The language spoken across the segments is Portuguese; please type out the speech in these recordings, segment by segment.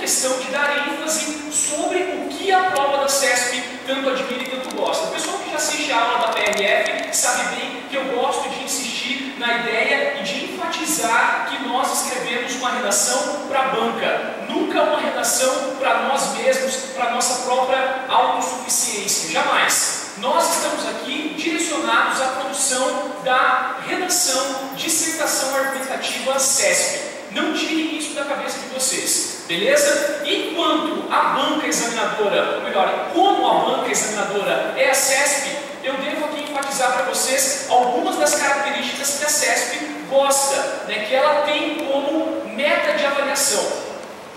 questão de dar ênfase sobre o que a prova da CESP tanto admira e tanto gosta. O pessoal que já assiste a aula da PRF sabe bem que eu gosto de insistir na ideia e de enfatizar que nós escrevemos uma redação para a banca, nunca uma redação para nós mesmos, para nossa própria autossuficiência, jamais. Nós estamos aqui direcionados à produção da redação, dissertação argumentativa CESP. Não tirem isso da cabeça de vocês, beleza? Enquanto a banca examinadora, ou melhor, como a banca examinadora é a CESP, eu devo aqui enfatizar para vocês algumas das características que a CESP gosta, né, que ela tem como meta de avaliação.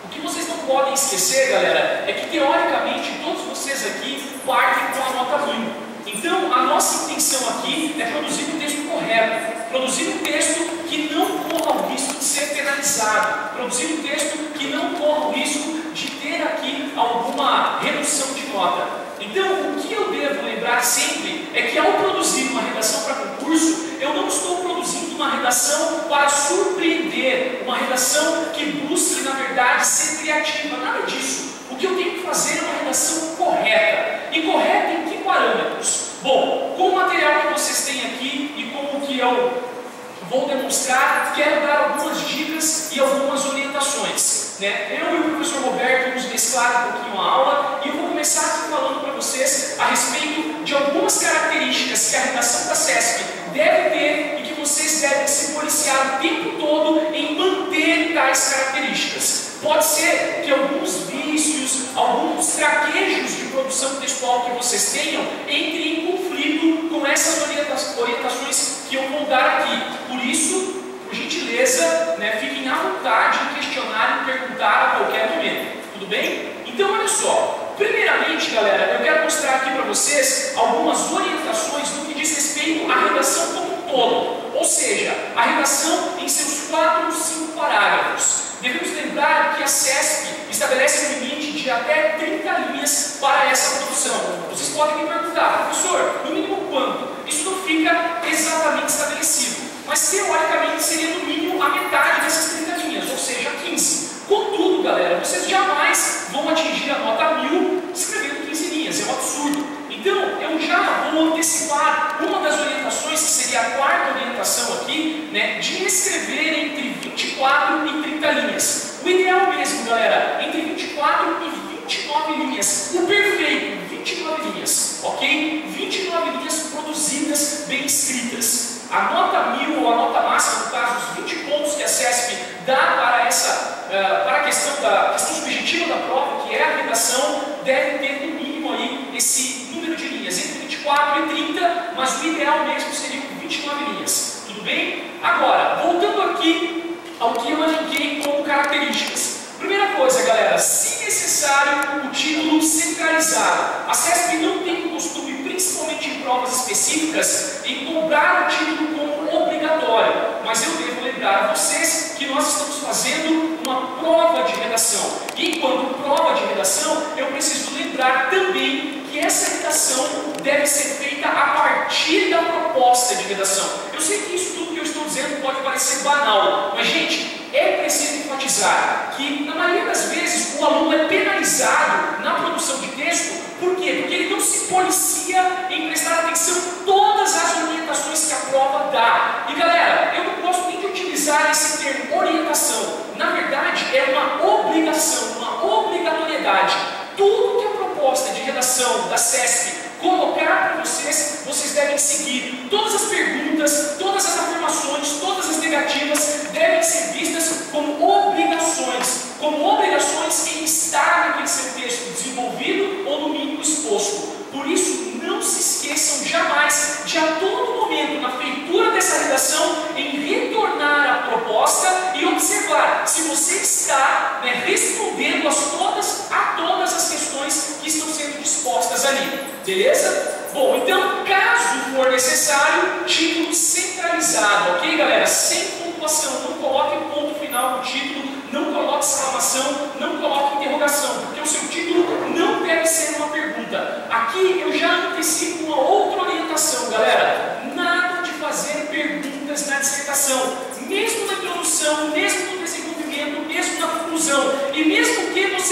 O que vocês não podem esquecer, galera, é que teoricamente todos vocês aqui partem com a nota 1000. Então, a nossa intenção aqui é produzir um texto correto, produzir um texto que não corra o risco de ser penalizado, produzir um texto que não corra o risco de ter aqui alguma redução de nota. Então, o que eu devo lembrar sempre é que ao produzir uma redação para concurso, eu não estou produzindo uma redação para surpreender, uma redação que busque, na verdade, ser criativa, nada disso. O que eu tenho que fazer é uma redação correta. E correta em que parâmetros? Bom, com o material que vocês têm aqui e com o que eu vou demonstrar, quero dar algumas dicas e algumas orientações, né? Eu e o professor Roberto vamos mesclar um pouquinho a aula e eu vou começar aqui falando para vocês a respeito de algumas características que a redação da CESP deve ter e que vocês devem se policiar o tempo todo em manter tais características. Pode ser que alguns vícios, alguns traquejos de produção textual que vocês tenham entrem em conflito com essas orientações que eu vou dar aqui. Por isso, por gentileza, né, fiquem à vontade em questionar e perguntar a qualquer momento. Tudo bem? Então, olha só. Primeiramente, galera, eu quero mostrar aqui para vocês algumas orientações no que diz respeito à redação como um todo. Ou seja, a redação em seus 4 ou 5 parágrafos. Devemos lembrar que a CESP estabelece um limite de até 30 linhas para essa produção. Vocês podem me perguntar, professor, no mínimo quanto? Isso não fica exatamente estabelecido, mas teoricamente seria no mínimo a metade dessas 30 linhas, ou seja, 15. Contudo, galera, vocês jamais vão atingir a nota 1000 escrevendo 15 linhas, é um absurdo. Então, eu já vou antecipar uma das orientações, que seria a 4ª orientação aqui, né, de escrever entre 24 e 30 linhas. O ideal mesmo, galera, entre 24 e 29 linhas. O perfeito, 29 linhas, ok? 29 linhas produzidas, bem escritas. A nota 1000 ou a nota máxima, no caso, os 20 pontos que a CESP dá para a questão subjetiva da prova, que é a redação, deve ter no mínimo aí esse número de linhas, entre 24 e 30, mas o ideal mesmo seria 29 linhas. Tudo bem? Agora, voltando aqui ao que eu elenquei como características. Primeira coisa, galera, se necessário, o título centralizado. A CESP não tem o costume, principalmente em provas específicas, em cobrar o título como obrigatório. Mas eu devo lembrar a vocês que nós estamos fazendo uma prova de redação. E enquanto prova de redação, eu preciso lembrar também que essa redação deve ser feita a partir da proposta de redação. Eu sei que isso tudo que eu estou dizendo pode parecer banal, mas, gente, é preciso enfatizar que, na maioria das vezes, o aluno é penalizado na produção de texto. Por quê? Porque ele não se policia em prestar atenção em todas as orientações que a prova dá. E, galera, eu não gosto nem de utilizar esse termo orientação. Na verdade, é uma obrigação, uma obrigatoriedade. Tudo que a proposta de redação da CESP colocar para vocês, vocês devem seguir. Todas as perguntas, todas as afirmações, todas as negativas devem ser vistas como obrigações em estar naquele seu texto desenvolvido ou no mínimo exposto. Por isso, não se esqueçam jamais de, a todo momento, na feitura dessa redação, em retornar à proposta e observar se você está, né, respondendo a todas as questões que estão sendo dispostas ali. Beleza? Bom, então, caso for necessário, título centralizado, ok, galera? Sem pontuação, não coloque ponto final no título, não coloque exclamação, não coloque interrogação, porque o seu título não deve ser uma pergunta. Aqui eu já antecipo uma outra orientação, galera. Nada de fazer perguntas na dissertação, mesmo na introdução, mesmo no desenvolvimento, mesmo na conclusão, e mesmo que você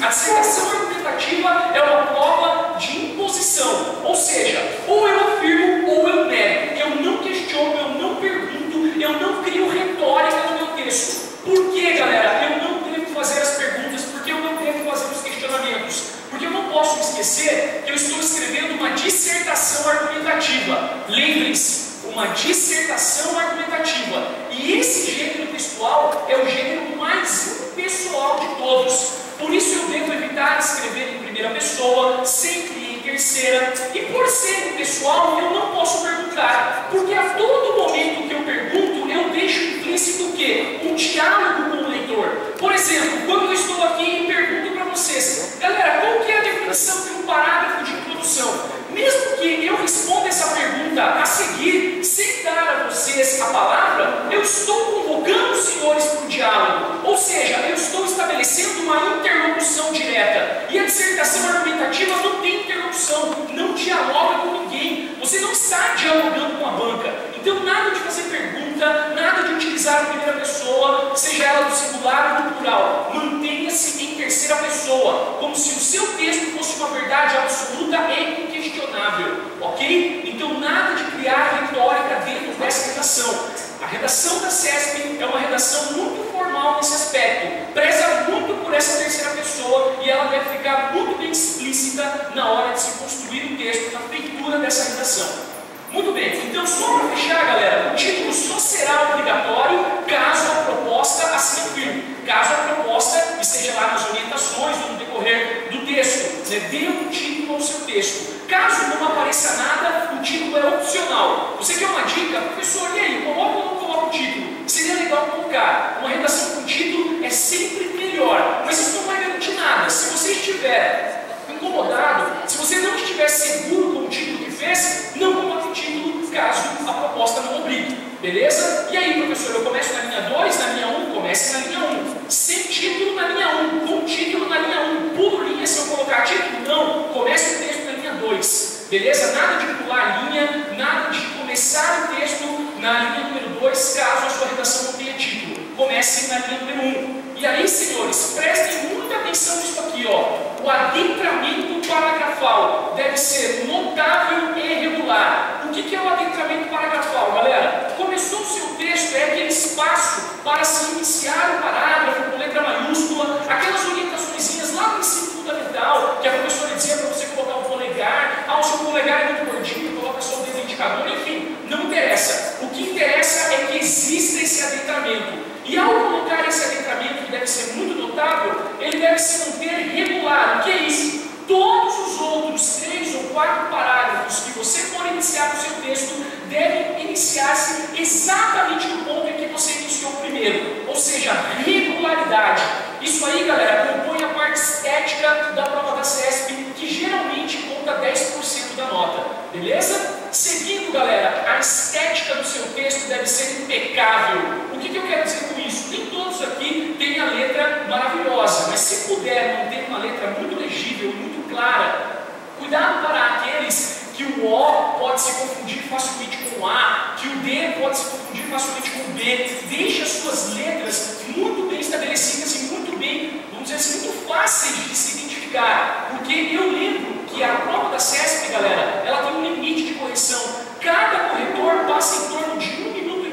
A dissertação argumentativa é uma prova de imposição, ou seja, ou eu afirmo ou eu nego. Eu não questiono, eu não pergunto, eu não crio retórica no meu texto. Por que, galera? Eu não devo fazer as perguntas, porque eu não devo fazer os questionamentos. Porque eu não posso me esquecer que eu estou escrevendo uma dissertação argumentativa. Lembrem-se, uma dissertação argumentativa. E esse gênero textual é o gênero mais impessoal de todos. Por isso eu devo evitar escrever em primeira pessoa, sempre em terceira. E por ser impessoal, eu não posso perguntar. Porque a todo momento que eu pergunto, eu deixo implícito o quê? Um diálogo com o leitor. Por exemplo, quando eu estou aqui e pergunto para vocês, galera, qual que é a definição de um parágrafo de introdução? Mesmo que eu responda essa pergunta a seguir, sem dar a vocês a palavra, eu estou convocando os senhores para o diálogo. Ou seja, eu estou estabelecendo uma interlocução direta. E a dissertação argumentativa não tem interlocução, não dialoga com ninguém. Você não está dialogando com a banca. Então, nada de fazer pergunta, nada de utilizar a primeira pessoa, seja ela do singular ou do plural. Mantenha-se em terceira pessoa, como se o seu texto fosse uma verdade absoluta e inquestionável, ok? Então, nada de criar retórica dentro dessa redação. A redação da CESP é uma redação muito formal nesse aspecto, preza muito por essa terceira pessoa e ela deve ficar muito bem explícita na hora de se construir o texto, na feitura dessa redação. Muito bem, então só para fechar, galera, o título só será obrigatório caso a proposta assim afirme. Caso a proposta esteja lá nas orientações ou no decorrer do texto, dê um título ao seu texto. Caso não apareça nada, o título é opcional. Você quer uma dica? Professor, e aí, coloca ou não coloca o título? Seria legal colocar. Uma redação com título é sempre melhor, mas isso não vai garantir nada. Se você estiver incomodado, se você não estiver seguro com o título que fez, não coloque o título caso a proposta não obrigue. Beleza? E aí, professor, eu começo na linha 2, na linha 1? Comece na linha 1. Sem título na linha 1, com título na linha 1. Pulo linha se eu colocar título? Não. Comece o texto na linha 2. Beleza? Nada de pular linha, nada de começar o texto na linha número 2, caso a sua redação não tenha título. Comece na linha número 1. E aí, senhores, prestem muita atenção nisso aqui, ó. O adentramento paragrafal deve ser notável e regular. O que é o adentramento paragrafal, galera? Começou o seu texto, é aquele espaço para se iniciar o parágrafo com letra maiúscula, aquelas orientaçõezinhas lá no ensino fundamental, que a professora dizia para você colocar o polegar, o seu polegar é muito gordinho, coloca só o dedo indicador, enfim, não interessa. O que interessa é que exista esse adentramento. E ao colocar esse adentramento, que deve ser muito notável, ele deve se manter regular. O que é isso? Todos os outros 3 ou 4 parágrafos que você for iniciar no seu texto devem iniciar-se exatamente no ponto em que você iniciou primeiro. Ou seja, regularidade. Isso aí, galera, compõe a parte estética da prova da CESP, que geralmente conta 10% da nota. Beleza? Seguindo, galera, a estética do seu texto deve ser impecável. O que eu quero dizer com isso? Nem todos aqui têm a letra maravilhosa, mas se puder manter uma letra muito legível, muito clara, cuidado para aqueles que o O pode se confundir facilmente com o A, que o D pode se confundir facilmente com o B. Deixe as suas letras muito bem estabelecidas e muito bem, vamos dizer assim, muito fáceis de se identificar, porque eu lembro que a prova da CESP, galera, ela tem um limite de correção. Cada corretor passa em torno de 1,5 minutos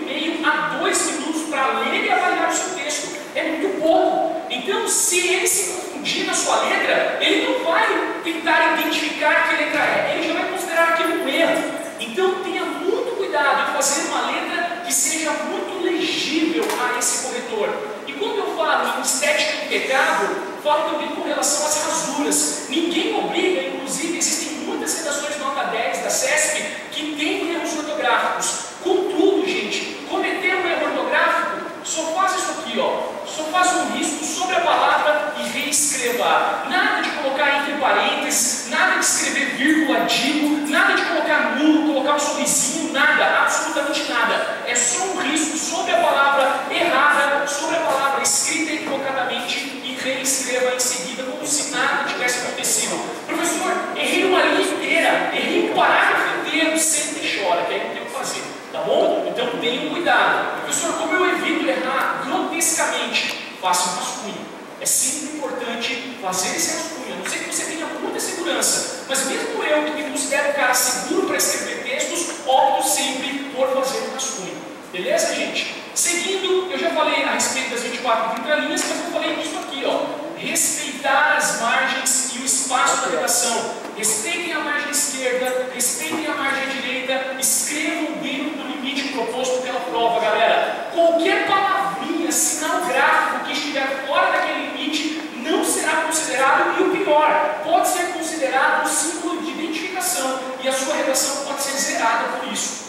a 2 minutos para ler e avaliar o seu texto. É muito pouco. Então, se ele se confundir na sua letra, ele não vai tentar identificar que letra é, ele já vai considerar aquilo um erro. Então, tenha muito cuidado em fazer uma letra que seja muito legível a esse corretor. E quando eu falo em estética impecável, falo também com relação às rasuras. Ninguém obriga, inclusive, existem muitas redações nota 10 da CESP que têm erros ortográficos. Contudo, gente, cometer um erro ortográfico, só faz isso aqui, ó. Só faz um risco sobre a palavra e reescreva. Nada de colocar entre parênteses, nada de escrever vírgula, digo, nada de colocar nulo, colocar um sorrisinho, nada, absolutamente nada. É só um risco sobre a palavra errada, sobre a palavra escrita equivocadamente e reescreva em seguida como se nada tivesse acontecido. Professor, errei uma linha inteira, errei um parágrafo inteiro, sempre chora, que aí não tem o que fazer. Tá bom? Então tenham cuidado. Professor, como eu evito errar grotescamente? Faça um rascunho. É sempre importante fazer esse rascunho. A não sei que você tenha muita segurança, mas mesmo eu, que me considero um cara seguro para escrever textos, opto sempre por fazer um rascunho. Beleza, gente? Seguindo, eu já falei a respeito das 24 e 30 linhas, mas eu falei disso aqui, ó. Respeitar as margens e o espaço da redação. Respeitem a margem esquerda, respeitem a margem direita, escrevam dentro do limite proposto pela prova, galera. Qualquer palavrinha, sinal gráfico que estiver fora daquele limite não será considerado, e o pior, pode ser considerado um símbolo de identificação e a sua redação pode ser zerada por isso.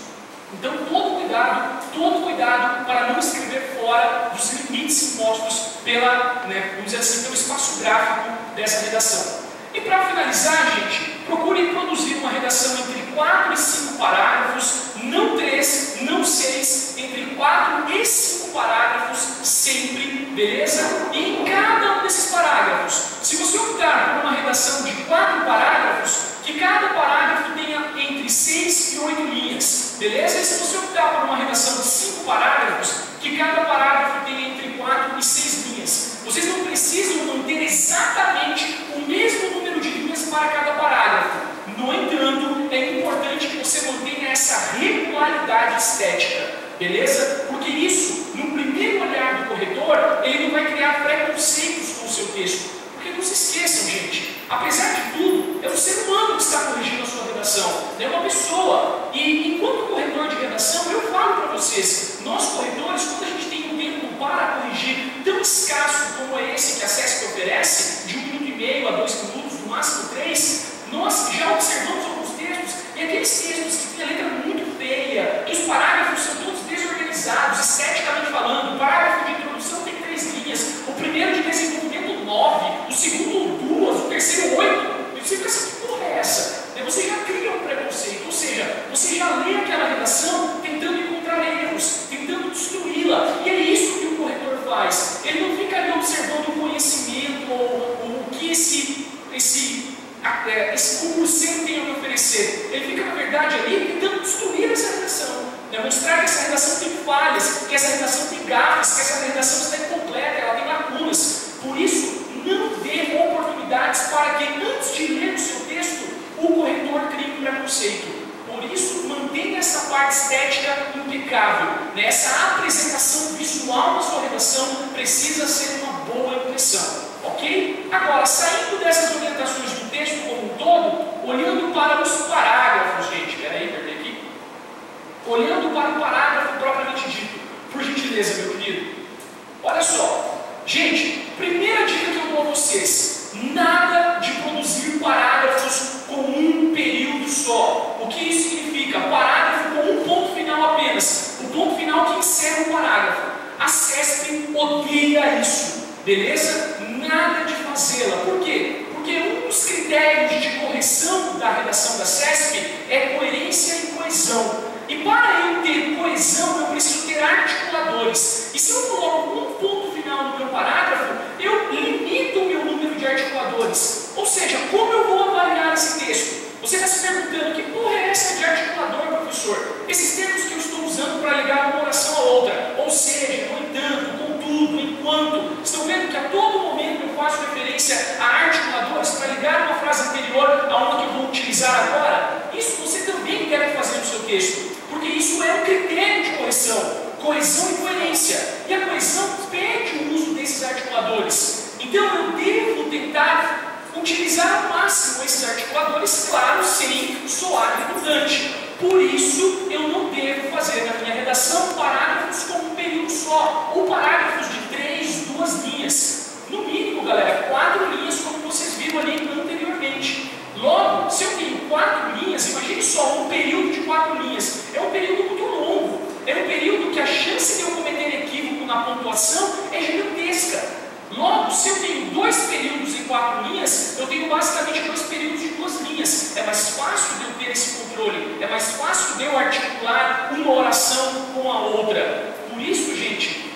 Então, todo cuidado para não escrever fora dos limites impostos pela, vamos dizer assim, pelo espaço gráfico dessa redação. E para finalizar, gente, procure produzir uma redação entre 4 e 5 parágrafos, não 3, não 6, entre 4 e 5 parágrafos sempre, beleza? E em cada um desses parágrafos, se você optar por uma redação de 4 parágrafos, que cada parágrafo tenha entre 6 e 8 linhas, beleza? E se você optar por uma redação de 5 parágrafos, que cada parágrafo tenha entre 4 e 6 linhas. Vocês não precisam manter exatamente o mesmo número de linhas para cada parágrafo. No entanto, é importante que você mantenha essa regularidade estética, beleza? Porque isso, no primeiro olhar do corretor, ele não vai criar preconceitos com o seu texto. Porque não se esqueçam, gente, apesar de tudo, é um ser humano que está corrigindo a sua redação, é uma pessoa. E enquanto corretor de redação, eu falo para vocês, nós corretores, quando a gente tem um tempo para corrigir tão escasso como é esse que a SESP oferece, de 1 minuto e meio a 2 minutos, no máximo 3, nós já observamos alguns textos, e aqueles textos que têm a letra muito feia, que os parágrafos são todos desorganizados, esteticamente falando. O parágrafo de introdução tem 3 linhas, o primeiro de desenvolvimento 9, o segundo 2, o terceiro 8, e você fica assim, que porra é essa? Você já cria um preconceito, ou seja, você já lê aquela redação tentando encontrar erros, tentando destruí-la, e é isso que o corretor faz. Ele não fica ali observando o conhecimento ou o que esse concurseiro tem a me oferecer. Ele fica, na verdade, ali tentando destruir essa redação, mostrar que essa redação tem falhas, que essa redação tem gafes, que essa redação está incompleta, ela tem lacunas. Por isso, não dê oportunidades para que, antes de ler o seu texto, o corretor crie um preconceito. Por isso, mantenha essa parte estética impecável. Essa apresentação visual da sua redação precisa ser uma boa impressão. Ok? Agora, saindo dessas orientações do texto como um todo, olhando para os parágrafos, gente, peraí, perdi aqui. Olhando para o parágrafo propriamente dito, por gentileza, meu querido. Olha só, gente, primeira dica que eu dou a vocês: nada de produzir parágrafos com um período só. O que isso significa? Parágrafo com um ponto final apenas, o ponto final que encerra o parágrafo. A SESP odeia isso, beleza? Nada de fazê-la. Por quê? Porque um dos critérios de correção da redação da SESP é coerência e coesão. E para eu ter coesão, eu preciso ter articuladores. E se eu coloco um ponto final no meu parágrafo, eu limito o meu número de articuladores. Ou seja, como eu vou avaliar esse texto? Você está se perguntando, que porra é essa de articulador, professor? Esses termos que eu estou usando para ligar uma oração a outra. Ou seja, no entanto, contudo, enquanto. Estão vendo que a todo momento eu faço referência a articuladores para ligar uma frase anterior a uma que eu vou utilizar agora? Isso você também deve fazer no seu texto, porque isso é um critério de correção, coesão e coerência. E a coesão pede o uso desses articuladores. Então eu devo tentar utilizar ao máximo esses articuladores, claro, sem soar redundante. Por isso, eu não devo fazer na minha redação parágrafos com um período só, ou parágrafos de 3, 2 linhas. No mínimo, galera, 4 linhas, como vocês viram ali anteriormente. Logo, se eu tenho 4 linhas, imagine só, um período de 4 linhas. É um período muito longo. É um período que a chance de eu cometer equívoco na pontuação é gigantesca. Logo, se eu tenho 2 períodos em 4 linhas, eu tenho basicamente 2 períodos de 2 linhas. É mais fácil de eu ter esse controle. É mais fácil de eu articular uma oração com a outra. Por isso, gente,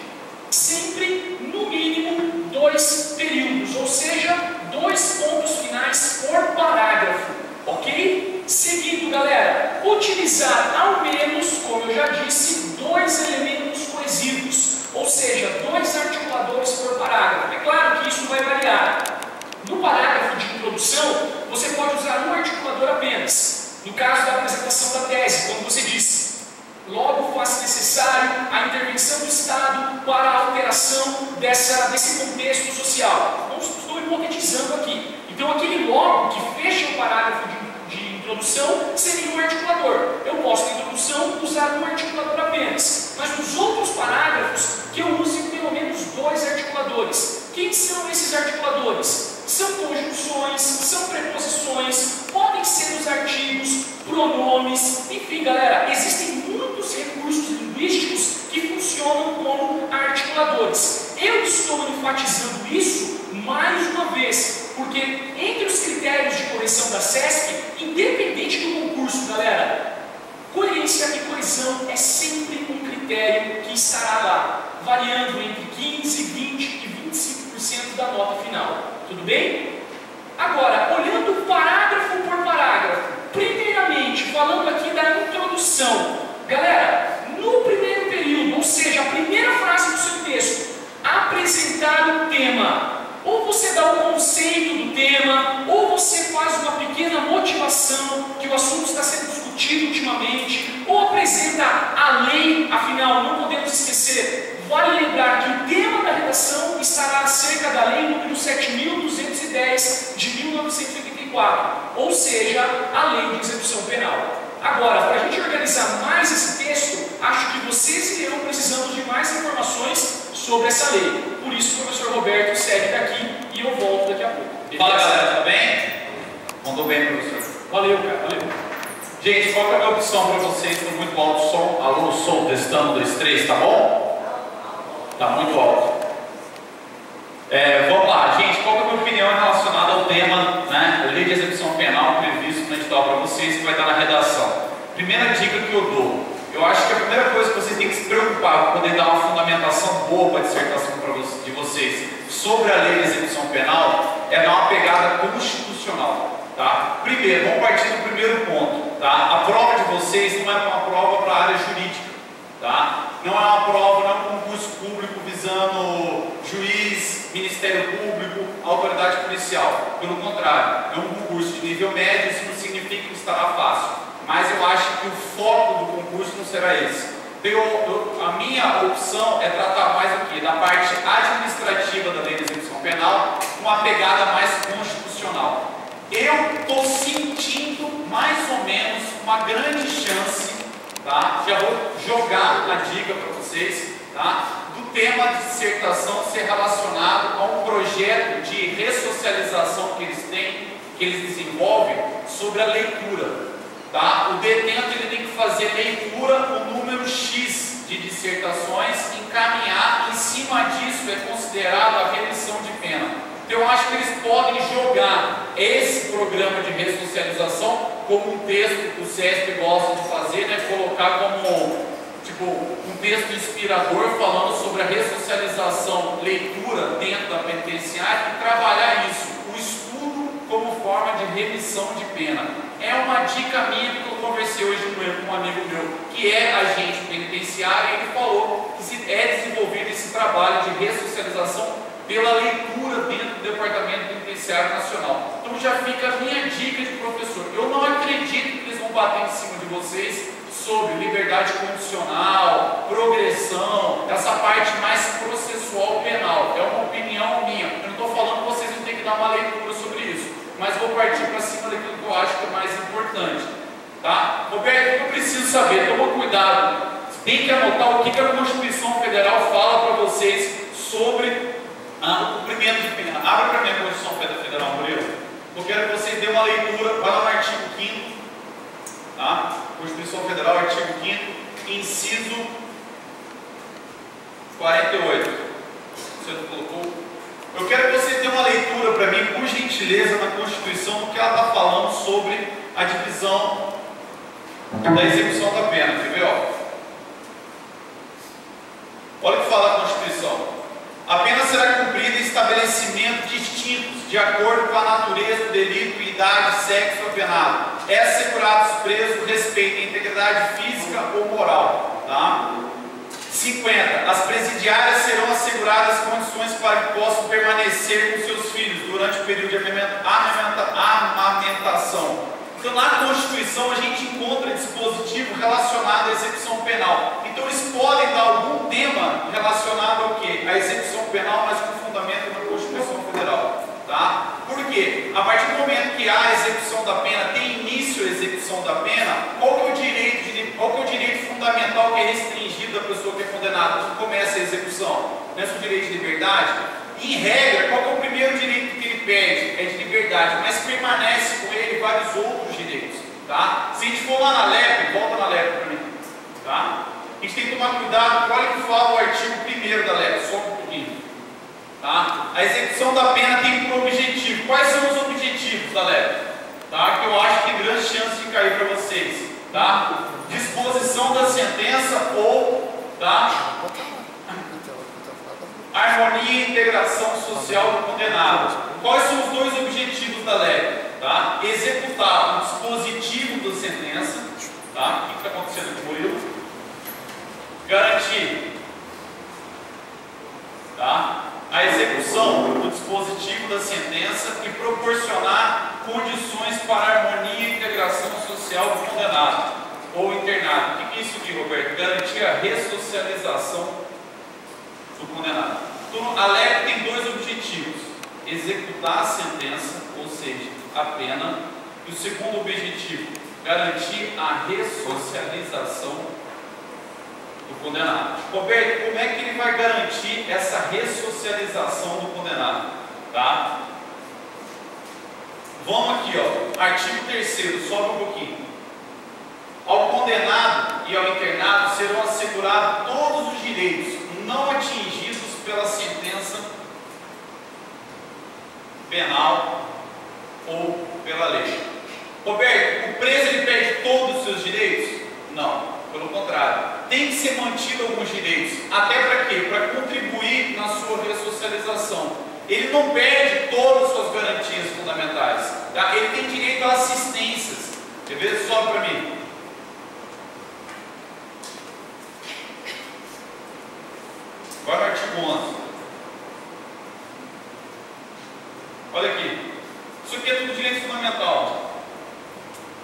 sempre no mínimo 2 períodos, ou seja, 2 pontos finais por parágrafo, ok? Seguindo, galera, utilizar ao menos, como eu já disse, 2 elementos coesivos, ou seja, 2 articuladores por parágrafo. É claro que isso vai desse contexto social. Não estou hipotetizando aqui. Então, aquele logo que fecha o parágrafo de introdução seria um articulador. Eu posso, na introdução, usar um articulador apenas. Mas nos outros parágrafos, que eu use pelo menos 2 articuladores. Quem são esses articuladores? São conjunções, são preposições, podem ser os artigos, pronomes, enfim, galera, existem muitos recursos linguísticos que funcionam como articuladores. Eu estou enfatizando isso mais uma vez, porque entre os critérios de correção da CESP, independente do concurso, galera, coerência e coesão é sempre um critério que estará lá, variando entre 15, 20 e 25% da nota final. Tudo bem? Agora, olhando parágrafo por parágrafo, primeiramente, falando aqui da introdução. Galera, no primeiro período, ou seja, a primeira frase do seu texto, apresentar o tema. Ou você dá o conceito do tema, ou você faz uma pequena motivação que o assunto está sendo discutido ultimamente, ou apresenta a lei, afinal, não podemos esquecer. Vale lembrar que o tema da redação estará acerca da lei número 7.210 de 1984, ou seja, a lei de execução penal. Agora, para a gente organizar mais esse texto, acho que vocês irão precisando de mais informações sobre essa lei. Por isso, o professor Roberto segue daqui e eu volto daqui a pouco. Fala, galera, tá bem? Mandou bem, professor. Valeu, cara, valeu. Gente, qual que é a minha opção para vocês? Estou muito alto o som. Alô, som, testando, 2, 3, tá bom? Tá muito alto. Vamos lá, gente, qual que é a minha opinião relacionada ao tema, né, lei de execução penal previsto no edital para vocês, que vai estar na redação. Primeira dica que eu dou, eu acho que a primeira coisa que vocês têm que se preocupar para poder dar uma fundamentação boa para a dissertação de vocês sobre a lei de execução penal é dar uma pegada constitucional, tá? Primeiro, vamos partir do primeiro ponto, tá? A prova de vocês não é uma prova para a área jurídica, tá? Não é uma prova, não é um concurso público visando juiz, Ministério Público, autoridade policial. Pelo contrário, é um concurso de nível médio, isso não significa que estará fácil. Mas eu acho que o foco do concurso não será esse. A minha opção é tratar mais o quê? Da parte administrativa da lei de execução penal, com uma pegada mais constitucional. Eu estou sentindo mais ou menos uma grande chance, tá? Já vou jogar a dica para vocês, tá? Do tema de dissertação ser relacionado a um projeto de ressocialização que eles têm, que eles desenvolvem sobre a leitura, tá? O detento ele tem que fazer leitura o número X de dissertações, encaminhar, em cima disso é considerado a remissão de pena. Então eu acho que eles podem jogar esse programa de ressocialização como um texto que o CESP gosta de fazer, né? Colocar como tipo um texto inspirador falando sobre a ressocialização, leitura dentro da penitenciária e trabalhar isso, o estudo como forma de remissão de pena. É uma dica minha que eu conversei hoje com um amigo meu, que é agente penitenciário, e ele falou que é desenvolvido esse trabalho de ressocialização pela leitura dentro do Departamento Penitenciário Nacional. Então já fica a minha dica de professor. Eu não acredito que eles vão bater em cima de vocês sobre liberdade condicional, progressão, essa parte mais processual penal. É uma opinião minha. Eu não estou falando que vocês não têm que dar uma leitura sobre isso, mas vou partir para cima daquilo que eu acho que é mais importante. Tá? Roberto, eu preciso saber, toma cuidado. Tem que anotar o que a Constituição Federal fala para vocês sobre o cumprimento de pena. Abra para mim a Constituição Federal, Murilo. Eu quero que vocês dêem uma leitura, vai lá no artigo 5º, tá? Constituição Federal, artigo 5º, inciso 48. Você não colocou? Eu quero que vocês dêem uma leitura para mim, por gentileza, na Constituição, porque ela está falando sobre a divisão da execução da pena. Quer ver? Olha o que fala a Constituição. A pena será cumprida em estabelecimentos distintos, de acordo com a natureza do delito, idade, sexo apenado. É assegurado aos presos o respeito à integridade física ou moral. Tá? 50. As presidiárias serão asseguradas condições para que possam permanecer com seus filhos durante o período de amamentação. Então, na Constituição, a gente encontra dispositivo relacionado à execução penal. Então eles podem dar algum tema relacionado ao quê? À execução penal, mas com fundamento na Constituição Federal. Tá? Por quê? A partir do momento que há a execução da pena, tem início a execução da pena, qual que é o direito fundamental que é restringido da pessoa que é condenada quando começa a execução? Não é só o direito de liberdade? Em regra, qual que é o primeiro direito que ele pede? É de liberdade, mas permanece com ele vários outros direitos. Tá? Se a gente for lá na LEP, volta na LEP para mim. Tá? A gente tem que tomar cuidado, olha o que fala o artigo 1º da LEP, só um pouquinho. Tá? A execução da pena tem por objetivo. Quais são os objetivos da LEP? Tá? Que eu acho que tem grande chance de cair para vocês. Tá? Disposição da sentença ou harmonia e integração social do condenado. Quais são os dois objetivos da LEP? Tá? Executar o dispositivo da sentença. Tá? O que está acontecendo com ele? Garantir, tá, a execução do dispositivo da sentença e proporcionar condições para a harmonia e integração social do condenado ou internado. O que é isso aqui, Roberto? Garantir a ressocialização do condenado. Então, a LEP tem dois objetivos: executar a sentença, ou seja, a pena, e o segundo objetivo, garantir a ressocialização do condenado. Roberto, como é que ele vai garantir essa ressocialização do condenado? Tá? Vamos aqui, ó, artigo 3º, sobe um pouquinho. Ao condenado e ao internado serão assegurados todos os direitos não atingidos pela sentença penal ou pela lei. Roberto, o preso ele perde todos os seus direitos? Não. Pelo contrário, tem que ser mantido alguns direitos. Até para quê? Para contribuir na sua ressocialização. Ele não perde todas as suas garantias fundamentais. Tá? Ele tem direito a assistências. Quer ver? Sobe para mim. Agora no artigo 11. Olha aqui. Isso aqui é tudo direito fundamental.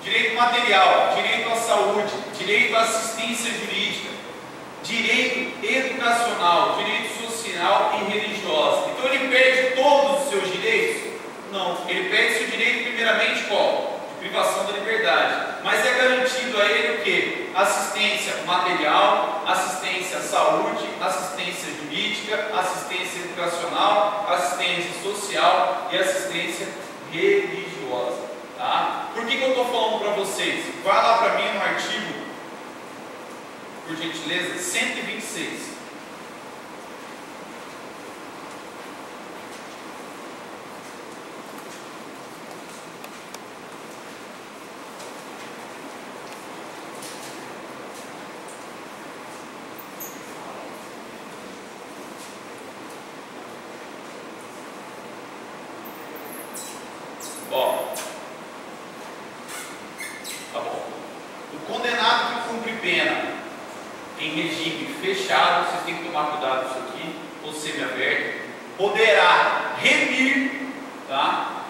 Direito material, direito à saúde, direito à assistência jurídica, direito educacional, direito social e religioso. Então ele perde todos os seus direitos? Não, ele perde seu direito primeiramente qual? De privação da liberdade. Mas é garantido a ele o quê? Assistência material, assistência à saúde, assistência jurídica, assistência educacional, assistência social e assistência religiosa. Tá? Por que eu estou falando para vocês? Vai lá para mim no artigo, por gentileza, 126. Ó. Tá bom. O condenado que cumpre pena em regime fechado, vocês têm que tomar cuidado com isso aqui, ou semiaberto, poderá remir, tá,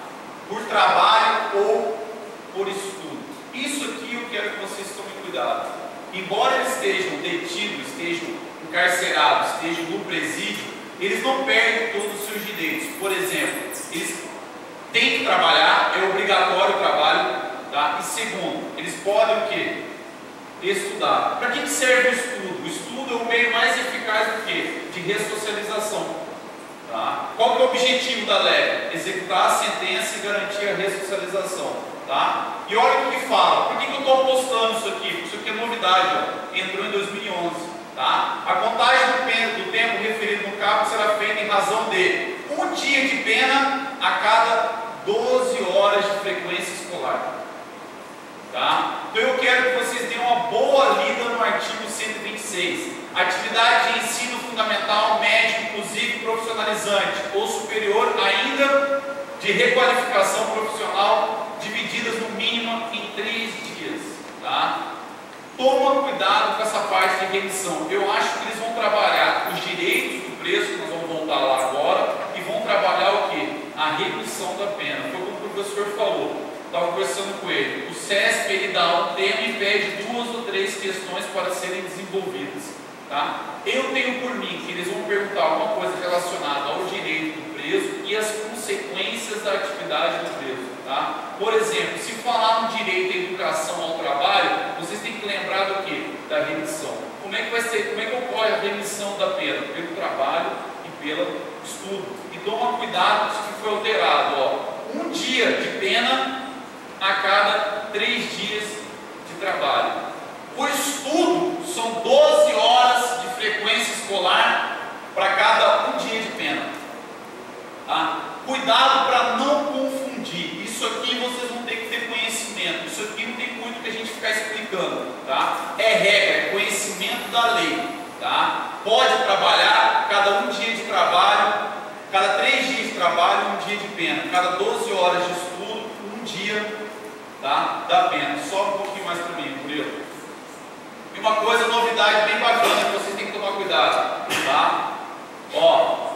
por trabalho ou por estudo. Isso aqui eu quero que vocês tomem cuidado. Embora eles estejam detidos, estejam encarcerados, estejam no presídio, eles não perdem todos os seus direitos. Por exemplo, eles têm que trabalhar, é obrigatório o trabalho. Tá? E segundo, eles podem o quê? Estudar. Para que serve o estudo? O estudo é o meio mais eficaz do quê? De ressocialização. Tá? Qual que é o objetivo da lei? Executar a sentença e garantir a ressocialização. Tá? E olha o que fala. Por que eu estou postando isso aqui? Porque isso aqui é novidade. Ó. Entrou em 2011. Tá? A contagem do tempo referido no caput será feita em razão de um dia de pena a cada 12 horas de frequência escolar. Tá? Então eu quero que vocês deem uma boa lida no artigo 126. Atividade de ensino fundamental, médio, inclusive profissionalizante ou superior ainda de requalificação profissional, divididas no mínimo em 3 dias. Tá? Toma cuidado com essa parte de remissão. Eu acho que eles vão trabalhar os direitos do preso, que nós vamos voltar lá agora, e vão trabalhar o quê? A remissão da pena. Foi como o professor falou. estava conversando com ele. O CESP ele dá um tema e pede 2 ou 3 questões para serem desenvolvidas. Tá? Eu tenho por mim que eles vão perguntar alguma coisa relacionada ao direito do preso e as consequências da atividade do preso. Tá? Por exemplo, se falar no direito à educação ao trabalho, vocês têm que lembrar do que? Da remissão. Como é que vai ser? Como é que ocorre a remissão da pena? Pelo trabalho e pelo estudo. E toma cuidado com isso que foi alterado. Ó. 1 dia de pena a cada 3 dias de trabalho. O estudo são 12 horas de frequência escolar para cada 1 dia de pena. Tá? Cuidado para não confundir. Isso aqui vocês vão ter que ter conhecimento. Isso aqui não tem muito que a gente ficar explicando. Tá? É regra, é conhecimento da lei. Tá? Pode trabalhar cada 1 dia de trabalho, cada 3 dias de trabalho, 1 dia de pena. Cada 12 horas de estudo, 1 dia, tá, da pena. Sobe um pouquinho mais para mim, Murilo. E uma coisa, novidade bem bacana que vocês têm que tomar cuidado, tá? Ó,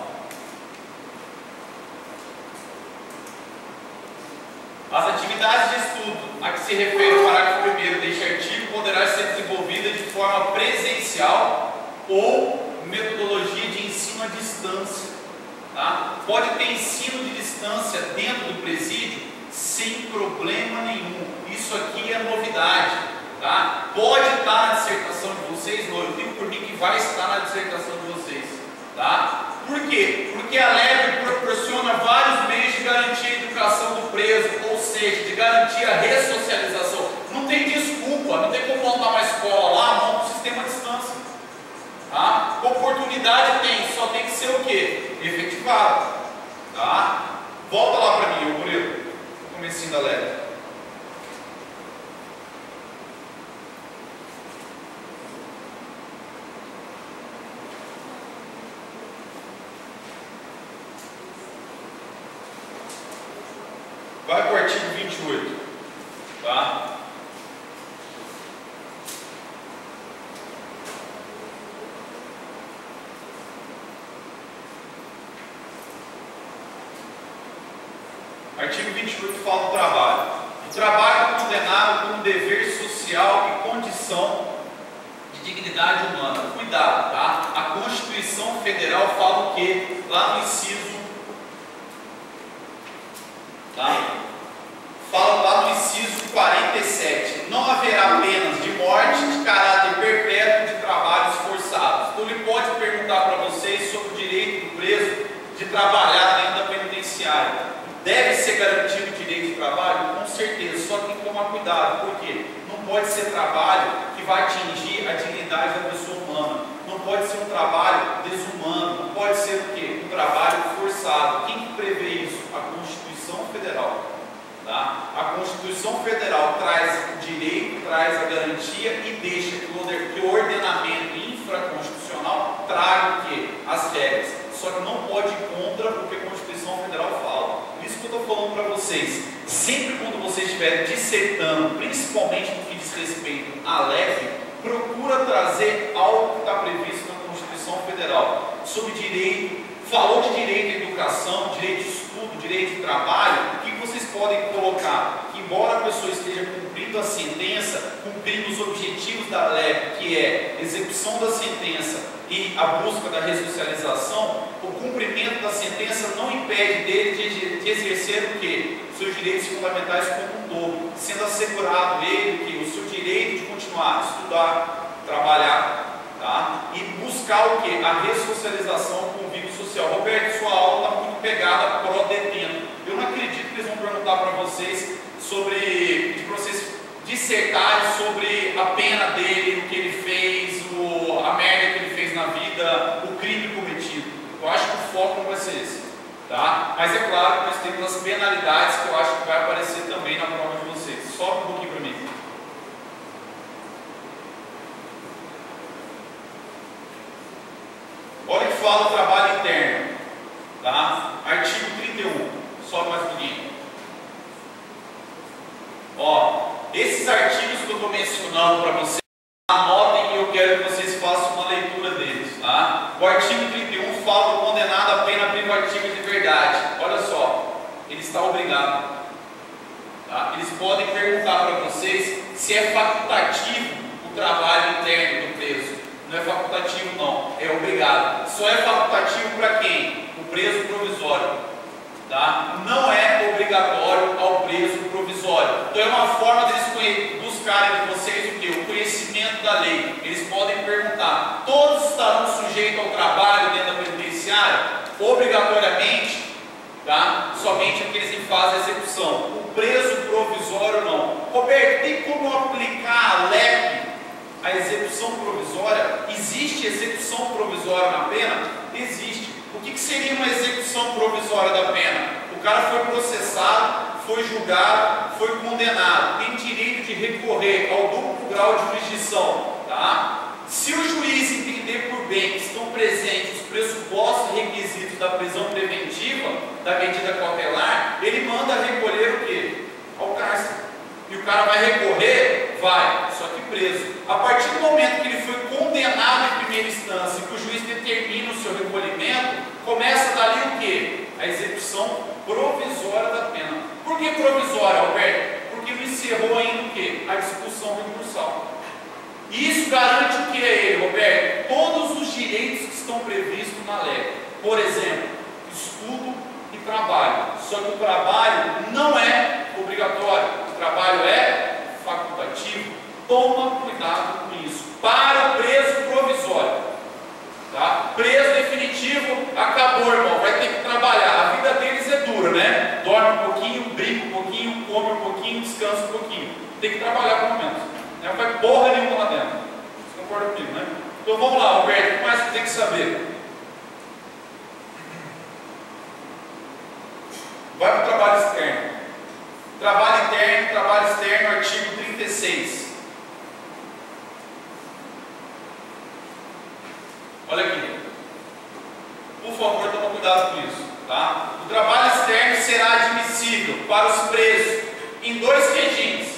as atividades de estudo a que se refere o parágrafo 1º deste artigo poderá ser desenvolvida de forma presencial ou metodologia de ensino à distância, tá? Pode ter ensino de distância dentro do presídio sem problema nenhum. Isso aqui é novidade. Tá? Pode estar na dissertação de vocês, eu digo por mim que vai estar na dissertação de vocês. Tá? Por quê? Porque a LEB proporciona vários meios de garantir a educação do preso, ou seja, de garantir a ressocialização. Não tem desculpa, não tem como montar uma escola lá, monta um sistema à distância. Tá? Oportunidade tem, só tem que ser o quê? Efetivado. Tá? Volta lá para mim, Murilo, no comecinho da LEB. Vai para o artigo 28, tá? Artigo 28 fala do trabalho. O trabalho condenado como dever social e condição de dignidade humana. Cuidado, tá? A Constituição Federal fala o quê? Lá no inciso, tá? Fala lá no inciso 47, não haverá penas de morte de caráter perpétuo de trabalhos forçados. Então ele pode perguntar para vocês sobre o direito do preso de trabalhar dentro da penitenciária. Deve ser garantido o direito de trabalho? Com certeza, só tem que tomar cuidado, porque não pode ser trabalho que vai atingir a dignidade da pessoa humana. Não pode ser um trabalho desumano, não pode ser o quê? Um trabalho forçado. Quem que prevê isso? A Constituição Federal. Tá? A Constituição Federal traz o direito, traz a garantia e deixa que o ordenamento infraconstitucional traga o quê? As regras. Só que não pode ir contra o que a Constituição Federal fala. Por isso que eu estou falando para vocês. Sempre quando vocês estiverem dissertando, principalmente no que diz respeito à LEV, procura trazer algo que está previsto na Constituição Federal. Sobre direito, falou de direito à educação, direito de estudo, direito de trabalho, o que vocês podem colocar? Que embora a pessoa esteja cumprindo a sentença, cumprindo os objetivos da LEV, que é execução da sentença e a busca da ressocialização, o cumprimento da sentença não impede dele de exercer o quê? Seus direitos fundamentais como um todo, sendo assegurado ele que o seu direito de continuar a estudar, trabalhar, tá? E buscar o quê? A ressocialização, o convívio social. Roberto, sua aula está muito pegada para o detento. Eu não acredito que eles vão perguntar para vocês sobre, para vocês dissertarem sobre a pena dele, o que ele fez, a merda que ele fez na vida, o crime cometido. Eu acho que o foco não vai ser esse, tá? Mas é claro que nós temos as penalidades que eu acho que vai aparecer também na prova de vocês. Sobe um pouquinho para mim. Olha que fala o trabalho interno, tá? Artigo 31. Sobe mais um pouquinho. Ó, esses artigos que eu estou mencionando para vocês, anotem e eu quero que vocês façam uma leitura deles, tá? O artigo 31 fala do condenado à pena privativa de liberdade. Olha só, ele está obrigado, tá? Tá? Eles podem perguntar para vocês se é facultativo o trabalho interno do preso. Não é facultativo não, é obrigado. Só é facultativo para quem? O preso provisório. Tá? Não é obrigatório ao preso provisório. Então é uma forma deles buscarem de vocês o quê? O conhecimento da lei. Eles podem perguntar: todos estarão sujeitos ao trabalho dentro da penitenciária? Obrigatoriamente, tá? Somente aqueles em fase de execução. O preso provisório não. Roberto, tem como aplicar a LEP, a execução provisória? Existe execução provisória na pena? Existe. O que seria uma execução provisória da pena? O cara foi processado, foi julgado, foi condenado, tem direito de recorrer ao duplo grau de jurisdição, tá? Se o juiz entender por bem que estão presentes os pressupostos e requisitos da prisão preventiva, da medida cautelar, ele manda recolher o quê? Ao cárcere. E o cara vai recorrer? Vai, só que preso. A partir do momento que ele foi condenado em primeira instância e que o juiz determina o seu recolhimento, começa dali o quê? A execução provisória da pena. Por que provisória, Alberto? Porque não encerrou ainda o quê? A discussão recursal. Isso garante o que a ele, Roberto? Todos os direitos que estão previstos na lei. Por exemplo, estudo e trabalho. Só que o trabalho não é obrigatório, o trabalho é facultativo. Toma cuidado com isso. Para o preso provisório, tá? Preso definitivo, acabou, irmão, vai ter que trabalhar. A vida deles é dura, né? Dorme um pouquinho, brinca um pouquinho, come um pouquinho, descansa um pouquinho. Tem que trabalhar pelo menos. Não vai porra nenhuma lá dentro. Você concorda comigo, né? Então vamos lá, Roberto, o que mais você tem que saber? Vai para o trabalho externo. Trabalho externo, artigo 36. Olha aqui. Por favor, toma cuidado com isso, tá? O trabalho externo será admissível para os presos em dois regimes.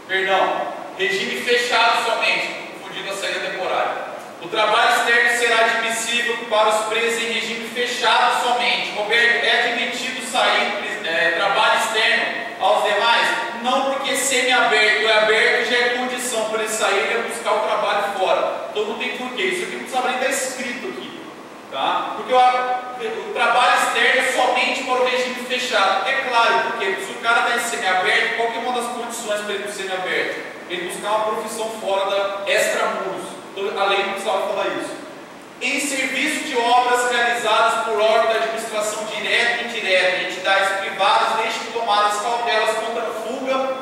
Perdão, regime fechado somente, confundindo a saída temporária. O trabalho externo será admissível para os presos em regime fechado somente. Roberto, é admitido sair trabalho externo aos demais? Não, porque semi-aberto e aberto já é condição para ele sair e buscar o trabalho fora. Então não tem porquê. Isso aqui não precisa nem estar escrito aqui. Tá? Porque o trabalho externo é somente para o regime fechado. É claro, porque se o cara está em semi-aberto, qual que é uma das condições para ele ir semi-aberto? Ele buscar uma profissão fora da extramuros. Então, a lei não precisava falar isso. Em serviço de obras realizadas por órgão da administração direta e indireta, entidades privadas, desde que tomadas cautelas contra a fuga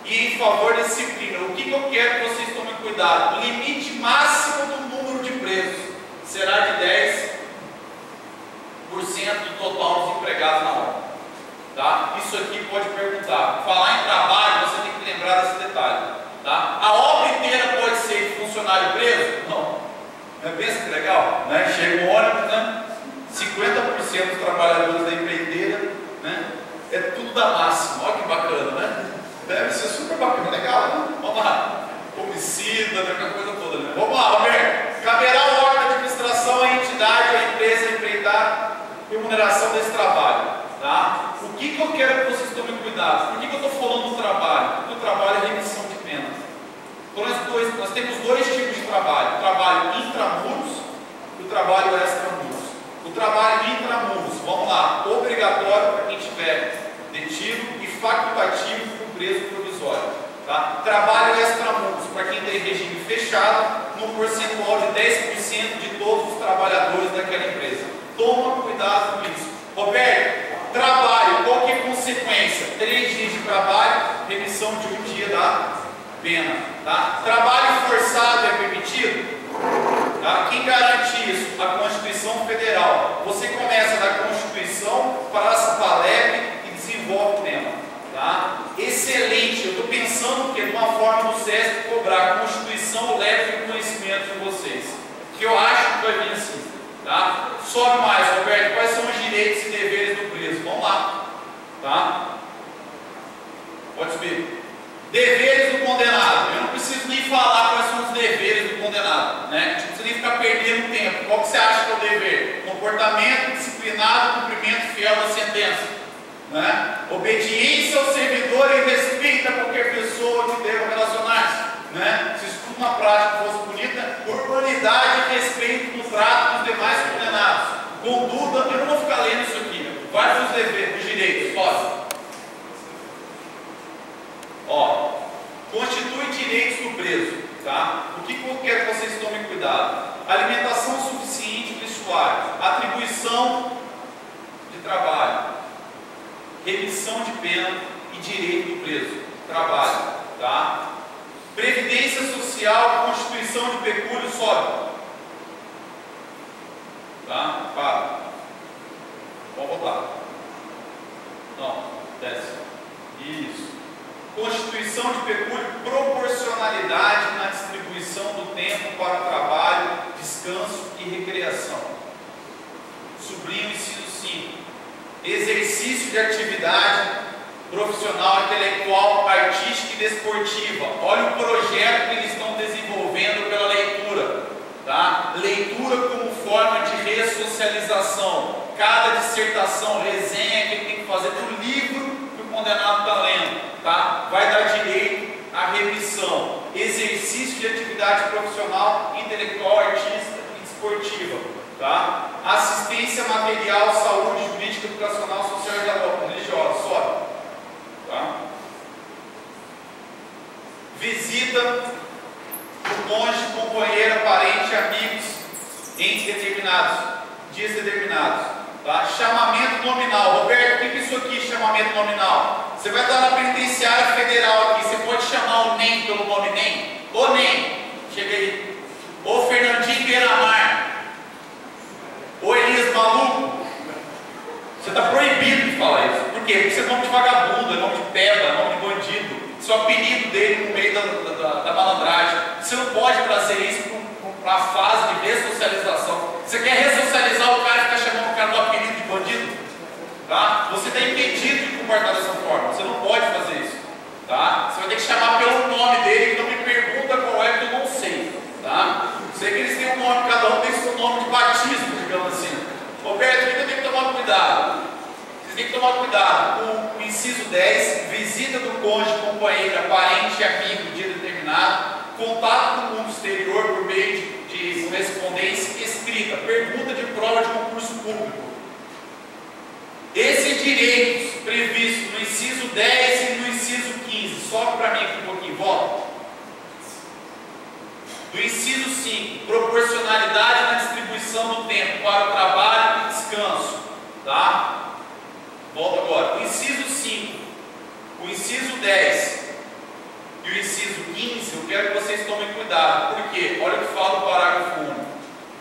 e em favor da disciplina. O que eu quero que vocês tomem cuidado? O limite máximo do número de presos será de 10% do total dos empregados na obra. Tá? Isso aqui pode perguntar. Falar em trabalho, você tem que lembrar desse detalhe. Tá? A obra inteira pode ser de funcionário preso? Não. Pensa que legal? Né? Chega um ônibus, né? 50% dos trabalhadores da empreiteira, né? É tudo da máxima. Olha que bacana, né? Deve ser super bacana, legal, né? Vamos lá. Homicida, aquela coisa toda, né? Vamos lá, Roberto. Caberá ao órgão da administração, a entidade, a empresa, a empreitar remuneração desse trabalho. Tá? O que eu quero que vocês tomem cuidado? Por que eu estou falando do trabalho? Porque o trabalho é remissão de penas. Então nós temos dois tipos de trabalho: o trabalho intramuros e o trabalho extramuros. O trabalho intramuros, vamos lá, obrigatório para quem estiver detido e facultativo para o preso provisório. Tá? Trabalho extramuros para quem tem regime fechado, no percentual de 10% de todos os trabalhadores daquela empresa. Toma cuidado com isso. Roberto, trabalho, qual que é a consequência? 3 dias de trabalho, remissão de 1 dia da pena. Tá? Trabalho forçado é permitido? Tá? Quem garante isso? A Constituição Federal. Você começa da Constituição, passa para a LEP e desenvolve o tema. Tá? Excelente. Eu estou pensando que de uma forma do SESC cobrar a Constituição, leve o conhecimento de vocês. Que eu acho que vai vir assim. Tá? Sobe mais, Roberto. Quais são os direitos e deveres do preso? Vamos lá. Tá? Pode subir. Deveres do condenado. Eu não preciso nem falar quais são os deveres do condenado. Né? A gente não precisa nem ficar perdendo tempo. Qual que você acha que é o dever? Comportamento disciplinado, cumprimento fiel da sentença. Né? Obediência ao servidor e respeito a qualquer pessoa que deva relacionar-se. Né? Se isso tudo na prática fosse bonita, urbanidade e respeito no trato dos demais condenados. Conduta, eu não vou ficar lendo isso aqui. Vai para os deveres, os direitos, sobe. Ó, constitui direitos do preso, tá? O que eu quero que vocês tomem cuidado? Alimentação suficiente do usuário, atribuição de trabalho, remissão de pena e direito do preso, trabalho, tá? Previdência social, constituição de pecúlio, sobe. Tá? Para. Vamos voltar. Não, desce. Isso. Constituição de pecúlio, proporcionalidade na distribuição do tempo para trabalho, descanso e recreação. Sublinho o inciso 5. Exercício de atividade profissional, intelectual, artística e desportiva. Olha o projeto que eles estão desenvolvendo pela leitura. Tá? Leitura como forma de ressocialização. Cada dissertação, resenha que ele tem que fazer do livro que o condenado está lendo. Tá? Vai dar direito à remissão. Exercício de atividade profissional, intelectual, artística e desportiva. Tá? Assistência material, saúde, jurídica, educacional, social e religiosa. Sobe. Tá? Visita do cônjuge, companheira, parente, amigos em dias determinados. Tá? Chamamento nominal. Roberto, o que é isso aqui, chamamento nominal? Você vai estar na penitenciária federal aqui, você pode chamar o NEM pelo nome NEM. Ô NEM, chega aí. Ô Fernandinho Beiramar. Ô Elias Maluco. Você está proibido de falar isso. Por quê? Porque isso é nome de vagabundo, é nome de pedra, é nome de bandido. Isso é o apelido dele no meio da malandragem. Você não pode trazer isso para a fase de ressocialização. Você quer ressocializar o cara e ficar chamando o cara do apelido de bandido? Tá? Você está impedido de comportar dessa forma. Você não pode fazer isso. Tá? Você vai ter que chamar pelo nome dele, que não me pergunta qual é, que eu não sei. Tá? Sei que eles têm um nome, cada um tem seu nome de batismo, digamos assim. Roberto, o que eu tenho que tomar cuidado? Vocês têm que tomar cuidado com o inciso 10, visita do cônjuge, companheira, parente, amigo, dia determinado, contato com o mundo exterior por meio de correspondência escrita, pergunta de prova de concurso público. Esses direitos previstos no inciso 10 e no inciso 15, sobe para mim aqui um pouquinho, volta. Do inciso 5, proporcionalidade na distribuição do tempo para o trabalho e descanso. Tá? Volta agora. O inciso 5, o inciso 10 e o inciso 15, eu quero que vocês tomem cuidado. Por quê? Olha o que fala o parágrafo 1.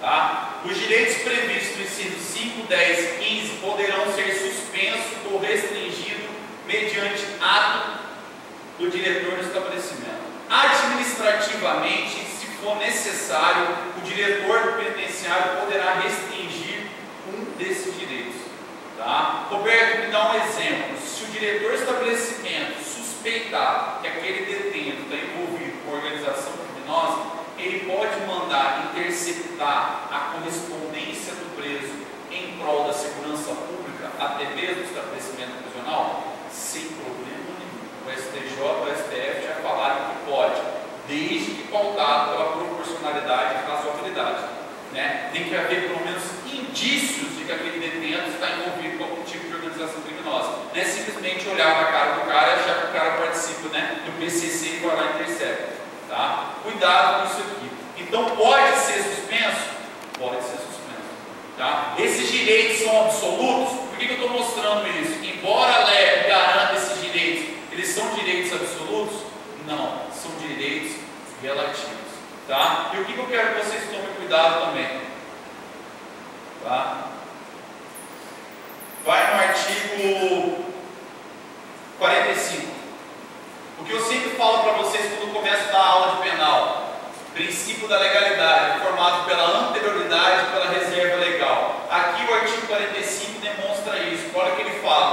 Tá? Os direitos previstos no inciso 5, 10 e 15 poderão ser suspensos ou restringidos mediante ato do diretor do estabelecimento. Administrativamente, se for necessário, o diretor penitenciário poderá restringir um desses direitos. Tá? Roberto, me dá um exemplo. Se o diretor do estabelecimento suspeitar que aquele detento está envolvido com organização criminosa, ele pode mandar interceptar a correspondência do preso em prol da segurança pública, até mesmo do estabelecimento prisional, sem problema nenhum. O STJ, o STF já falaram que pode, desde que pautado pela proporcionalidade e razoabilidade. Né? Tem que haver pelo menos indícios de que aquele detento está envolvido com algum tipo de organização criminosa. Não é simplesmente olhar para a cara do cara e achar que o cara participa, né, do PCC e vai lá e intercepta. Tá? Cuidado com isso aqui. Então pode ser suspenso? Pode ser suspenso. Tá? Esses direitos são absolutos? Por que eu estou mostrando isso? Embora a lei garanta esses direitos, eles são direitos absolutos? Não, são direitos relativos. Tá? E o que eu quero que vocês tomem cuidado também? Tá? Vai no artigo 45. O que eu sempre falo para vocês quando começo a dar aula de penal: princípio da legalidade, formado pela anterioridade e pela reserva legal. Aqui o artigo 45 demonstra isso. Olha o que ele fala: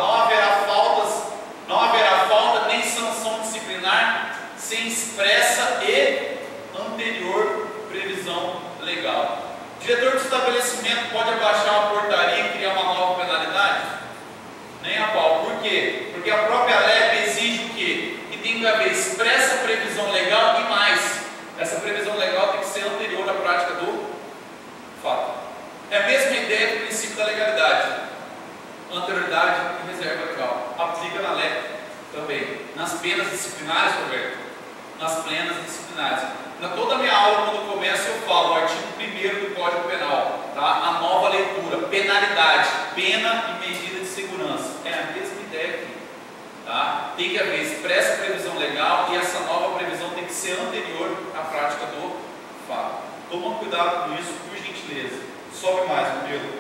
não haverá falta nem sanção disciplinar sem expressa e anterior previsão legal. O diretor do estabelecimento pode abaixar uma portaria e criar uma nova penalidade? Nem a pau. Por quê? Porque Porque a própria LEP exige o quê? Que tem que haver expressa previsão legal e mais. Essa previsão legal tem que ser anterior à prática do fato. É a mesma ideia do princípio da legalidade. Anterioridade e reserva legal. Aplica na LEP também. Nas penas disciplinares, Roberto. Nas plenas disciplinares. Na toda a minha aula, quando eu começo, eu falo o artigo 1º do Código Penal, tá? A nova leitura, penalidade, pena e medida de segurança. É a mesma ideia aqui, tá? Tem que haver expressa previsão legal e essa nova previsão tem que ser anterior à prática do fato. Toma cuidado com isso, por gentileza. Sobe mais, modelo.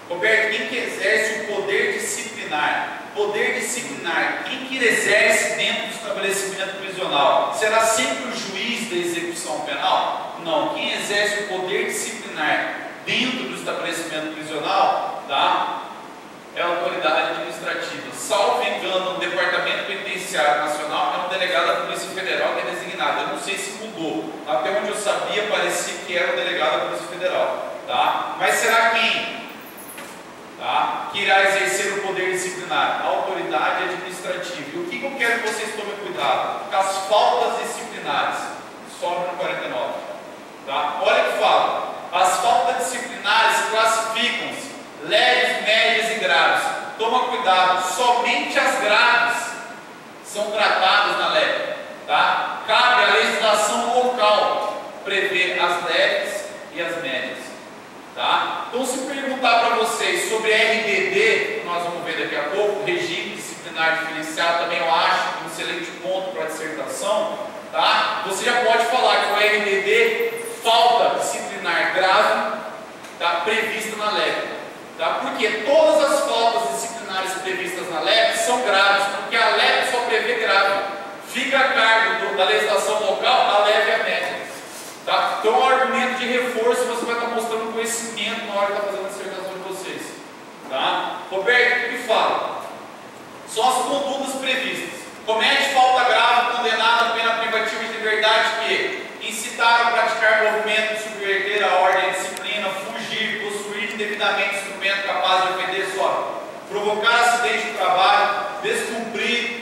Roberto, quem que exerce o poder disciplinar? Poder disciplinar, quem que exerce dentro do estabelecimento prisional? Será sempre o juiz da execução penal? Não, quem exerce o poder disciplinar dentro do estabelecimento prisional, tá? É a autoridade administrativa. Salvo engano, no Departamento Penitenciário Nacional é um delegado da Polícia Federal que é designado. Eu não sei se mudou. Até onde eu sabia, parecia que era o delegado da Polícia Federal, tá? Mas será quem? Tá? Que irá exercer o poder disciplinar? A autoridade administrativa. E o que eu quero que vocês tomem cuidado? Com as faltas disciplinares. Sobe no 49. Tá? Olha o que fala. As faltas disciplinares classificam-se leves, médias e graves. Toma cuidado, somente as graves são tratadas na leve. Tá? Cabe à legislação local prever as leves e as médias. Tá? Então, se perguntar para vocês sobre RDD, nós vamos ver daqui a pouco, regime disciplinar diferenciado, também eu acho um excelente ponto para a dissertação, tá? Você já pode falar que o RDD, falta disciplinar grave, tá? Prevista na LEP, tá? Porque todas as faltas disciplinares previstas na LEP são graves, porque a LEP só prevê grave, fica a cargo da legislação local a leve e a média. Tá? Então, um argumento de reforço, você vai estar mostrando conhecimento na hora de estar fazendo a dissertação de vocês. Tá? Roberto, o que fala? São as condutas previstas. Comete falta grave, condenado a pena privativa de liberdade que incitar a praticar movimento, subverter a ordem e a disciplina, fugir, possuir indevidamente instrumento capaz de ofender só, provocar acidente de trabalho, descumprir.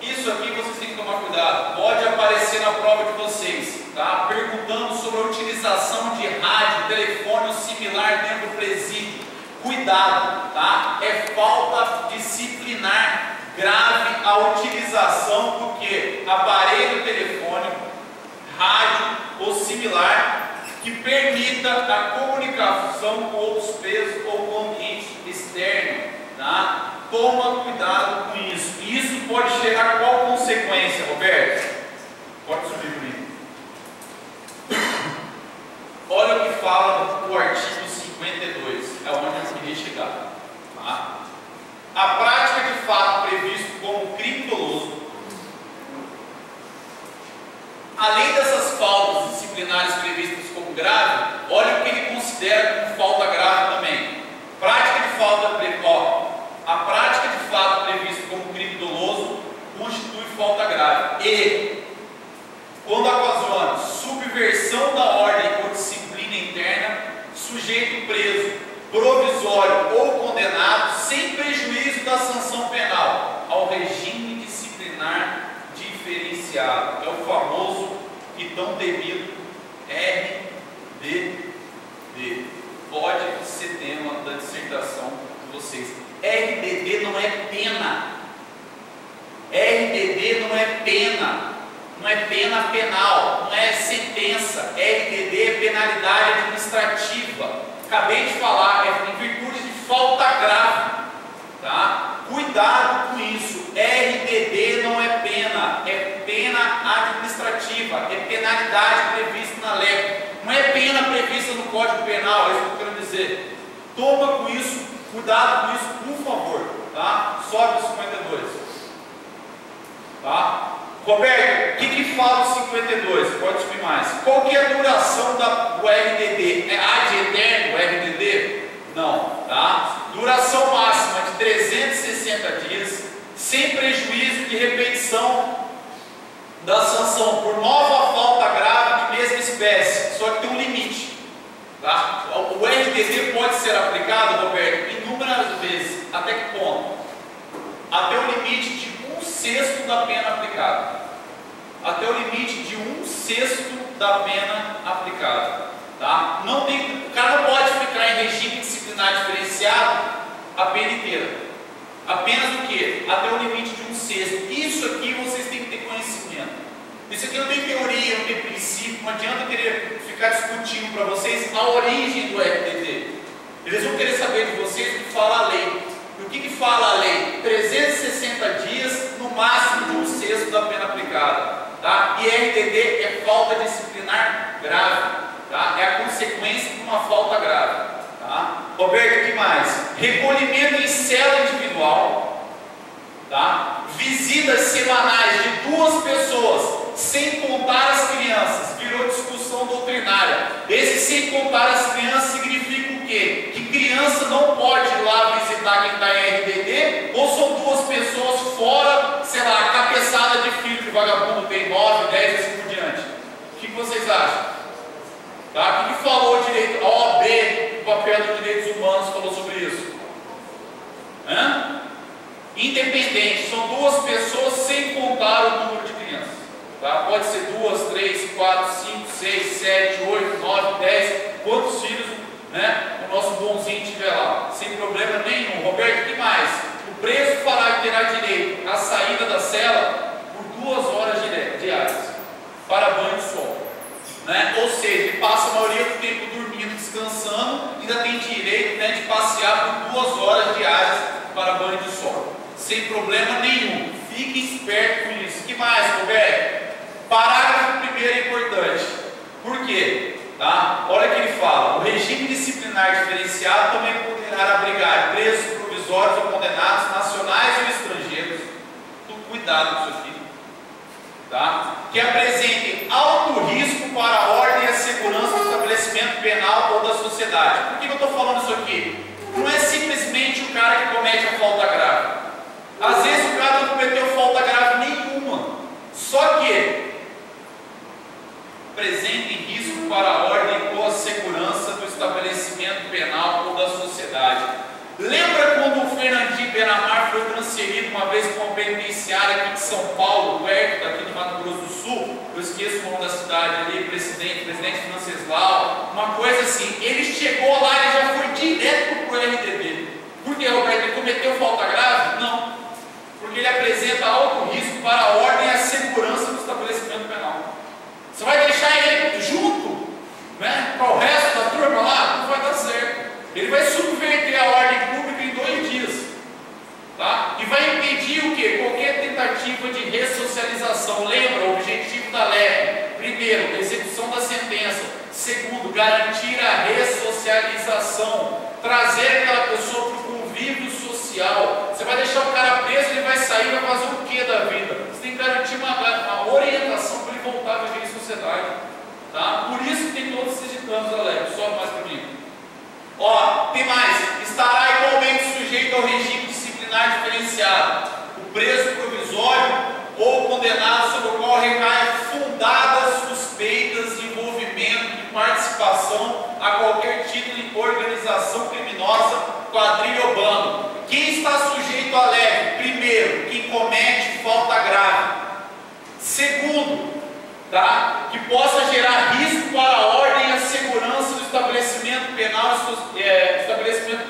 Isso aqui vocês têm que tomar cuidado. Pode aparecer na prova de vocês, tá? Perguntando sobre a utilização de rádio, telefone ou similar dentro do presídio. Cuidado, tá? É falta disciplinar grave a utilização do que? Aparelho telefônico, rádio ou similar que permita a comunicação com outros presos ou com o ambiente externo, tá? Toma cuidado com isso. Isso pode gerar qual consequência, Roberto? Pode subir comigo. Olha o que fala o artigo 52, é onde eu queria chegar. Tá? A prática de fato previsto como crime doloso, além dessas faltas disciplinares previstas como grave, olha o que ele considera como falta grave também. Prática de falta a prática de fato prevista como crime doloso constitui falta grave e, quando ocasiona subversão da ordem ou disciplina interna, sujeito preso, provisório ou condenado, sem prejuízo da sanção penal, ao regime disciplinar diferenciado. É o famoso e tão temido RDD. Pode ser tema da dissertação de vocês. RDD não é pena. RDD não é pena. Não é pena penal. Não é sentença. RDD é penalidade administrativa. Acabei de falar, é em virtude de falta grave. Tá? Cuidado com isso. RDD não é pena. É pena administrativa. É penalidade prevista na lei. Não é pena prevista no Código Penal. É isso que eu quero dizer. Toma com isso. Cuidado com isso, por favor, tá? Sobe o 52. Tá? Roberto, o que fala o 52? Pode subir mais. Qual que é a duração do RDD? É ad eterno o RDD? Não, tá? Duração máxima de 360 dias, sem prejuízo de repetição da sanção por nova falta grave de mesma espécie, só que tem um limite. Tá? O RDD pode ser aplicado, Roberto, em inúmeras vezes. Até que ponto? Até o limite de 1/6 da pena aplicada. Até o limite de 1/6 da pena aplicada. Tá? Não tem, o cara não pode ficar em regime disciplinar diferenciado a pena inteira. Apenas o quê? Até o limite de 1/6. Isso aqui vocês têm que ter conhecimento. Isso aqui não tem teoria, não tem princípio, não adianta querer ficar discutindo para vocês a origem do RDD. Eles vão querer saber de vocês o que fala a lei. E o que fala a lei? 360 dias, no máximo de 1/6 da pena aplicada. Tá? E RDD é falta disciplinar grave. Tá? É a consequência de uma falta grave. Tá? Roberto, o que mais? Recolhimento em cela individual. Tá? Visitas semanais de 2 pessoas, sem contar as crianças. Virou discussão doutrinária. Esse sem contar as crianças significa o quê? Que criança não pode ir lá visitar quem está em RDD, ou são 2 pessoas fora, sei lá, a cabeçada de filho que vagabundo tem 9, 10 e assim por diante. O que vocês acham? Tá? O que falou o direito? A OAB, o papel dos direitos humanos, falou sobre isso. Independente, são 2 pessoas sem contar o número de crianças. Tá? Pode ser 2, 3, 4, 5, 6, 7, 8, 9, 10, quantos filhos, né, o nosso bonzinho tiver lá, sem problema nenhum. Roberto, o que mais? O preso fará que terá direito à saída da cela por 2 horas diárias para banho de sol. Né? Ou seja, ele passa a maioria do tempo dormindo, descansando, ainda tem direito, né, de passear por 2 horas diárias para banho de sol, sem problema nenhum. Fique esperto com isso. O que mais, Roberto? Parágrafo 1º é importante. Por quê? Tá? Olha o que ele fala: o regime disciplinar diferenciado também poderá abrigar presos provisórios ou condenados, nacionais ou estrangeiros. Cuidado com isso aqui. Tá? Que apresentem alto risco para a ordem e a segurança do estabelecimento penal ou da sociedade. Por que eu estou falando isso aqui? Não é simplesmente o cara que comete a falta grave. Às vezes o cara não cometeu falta grave nenhuma, só que apresentem risco para a ordem ou a segurança do estabelecimento penal ou da sociedade. Lembra quando o Fernandinho Benamar foi transferido uma vez para uma penitenciária aqui de São Paulo, perto daqui do Mato Grosso do Sul? Eu esqueço o nome da cidade ali, presidente Venceslau, uma coisa assim. Ele chegou lá e já foi direto para o RDD. Por que, Roberto? Ele cometeu falta grave? Não. Porque ele apresenta alto risco para a ordem e a segurança do estabelecimento penal. Você vai deixar ele junto, né, para o resto da turma lá? Não vai dar certo. Ele vai subverter a ordem pública em 2 dias. Tá? E vai impedir o quê? Qualquer tentativa de ressocialização. Lembra o objetivo da lei? Primeiro, execução da sentença. Segundo, garantir a ressocialização. Trazer aquela pessoa para o convívio social. Você vai deixar o cara preso, ele vai sair e vai fazer o que da vida? Você tem que garantir uma orientação para ele voltar a viver em sociedade. Tá? Por isso que tem todos esses ditames da lei. Sobe mais para mim. Ó, tem mais. Estará igualmente sujeito ao regime disciplinar diferenciado o preso provisório ou condenado sobre o qual recaem fundadas suspeitas de envolvimento de participação a qualquer título em organização criminosa, quadrilha ou bando. Quem está sujeito à leve? Primeiro, quem comete falta grave. Segundo, tá? Que possa gerar risco para a ordem e a segurança do estabelecimento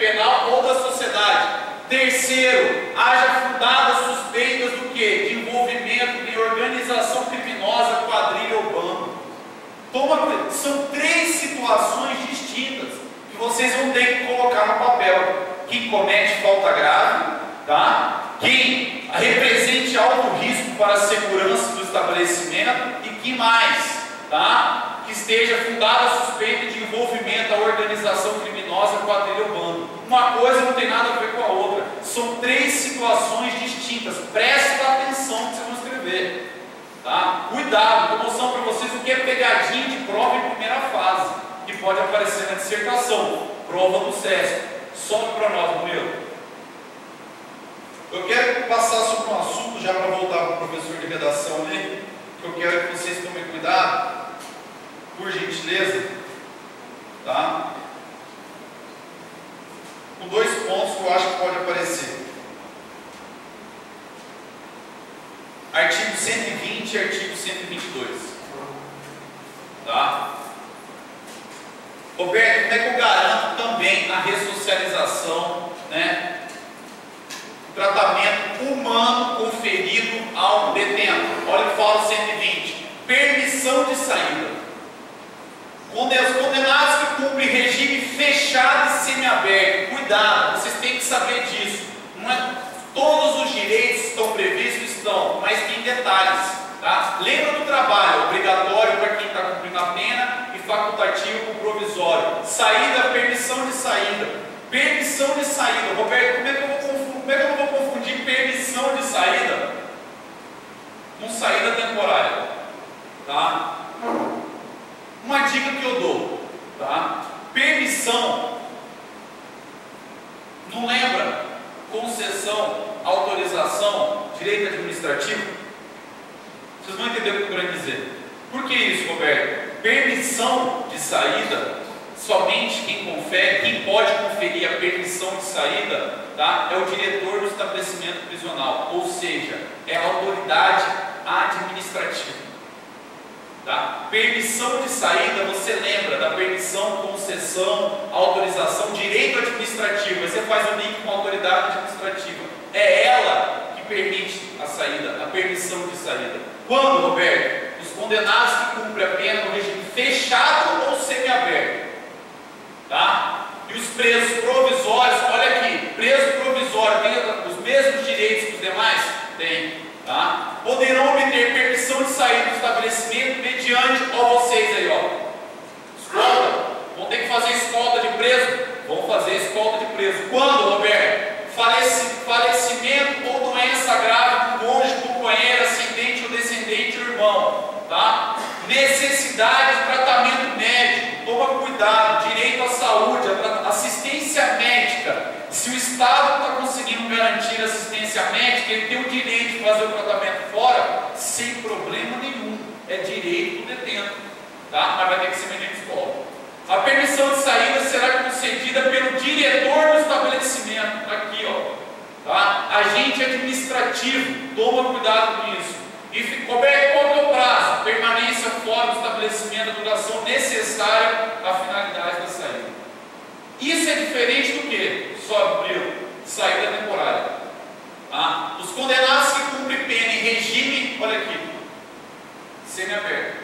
penal ou da sociedade. Terceiro, haja fundadas suspeitas do quê? De envolvimento em organização criminosa, quadrilha ou bando. São 3 situações distintas que vocês vão ter que colocar no papel. Quem comete falta grave, tá? Quem represente alto risco para a segurança do estabelecimento e que mais, tá? Que esteja fundada a suspeita de envolvimento à organização criminosa, quadrilha ou bando. Uma coisa não tem nada a ver com a outra. São 3 situações distintas. Presta atenção no que vocês vão escrever. Tá? Cuidado, estou mostrando para vocês o que é pegadinha de prova em primeira fase, que pode aparecer na dissertação. Prova do SESC. Sobe para nós, Murilo. Eu quero passar sobre um assunto, já para voltar para o professor de redação ali, que eu quero que vocês tomem cuidado, por gentileza, tá? com 2 pontos que eu acho que pode aparecer. Artigo 120 e artigo 122. Tá? Roberto, como é que eu garanto também a ressocialização, né? O tratamento humano conferido ao detento? Olha o que fala o 120. Permissão de saída. Os condenados que cumprem regime fechado e semiaberto. Cuidado, vocês têm que saber disso. Não é, todos os direitos estão previstos, mas tem detalhes. Tá? Lembra do trabalho, obrigatório para quem está cumprindo a pena e facultativo para o provisório. Saída, permissão de saída. Permissão de saída. Roberto, como é que eu não vou confundir permissão de saída com saída temporária? Tá? Uma dica que eu dou, tá? Permissão, não lembra? Concessão, autorização, direito administrativo? Vocês vão entender o que eu quero dizer. Por que isso, Roberto? Permissão de saída, somente quem pode conferir a permissão de saída, tá? É o diretor do estabelecimento prisional, ou seja, é a autoridade administrativa. Tá? Permissão de saída, você lembra da permissão, concessão, autorização, direito administrativo. Aí você faz o link com a autoridade administrativa. É ela que permite a saída, a permissão de saída. Quando, Roberto? Os condenados que cumprem a pena no regime fechado ou semiaberto. Tá? E os presos provisórios, olha aqui, preso provisório tem os mesmos direitos que os demais? Tem. Tá? Poderão obter permissão de sair do estabelecimento mediante, ó, vocês aí, ó, escolta. Vão ter que fazer escolta de preso? Vão fazer escolta de preso. Quando, Roberto? Falecimento ou doença grave do cônjuge, companheiro, ascendente ou descendente ou irmão. Tá? Necessidade de tratamento médico. Toma cuidado. Direito à saúde, assistência médica. Se o Estado está conseguindo garantir assistência médica, ele tem o direito de fazer o tratamento fora, sem problema nenhum. É direito do detento. Tá? Mas vai ter que ser mediante escola. A permissão de saída será concedida pelo diretor do estabelecimento. Aqui, ó. Tá? Agente administrativo. Toma cuidado com isso. E qual é o prazo? Permanência fora do estabelecimento, a duração necessária à finalidade da saída. Isso é diferente do que? Saída temporária. Tá? Os condenados que cumprem pena em regime, olha aqui, semiaberto.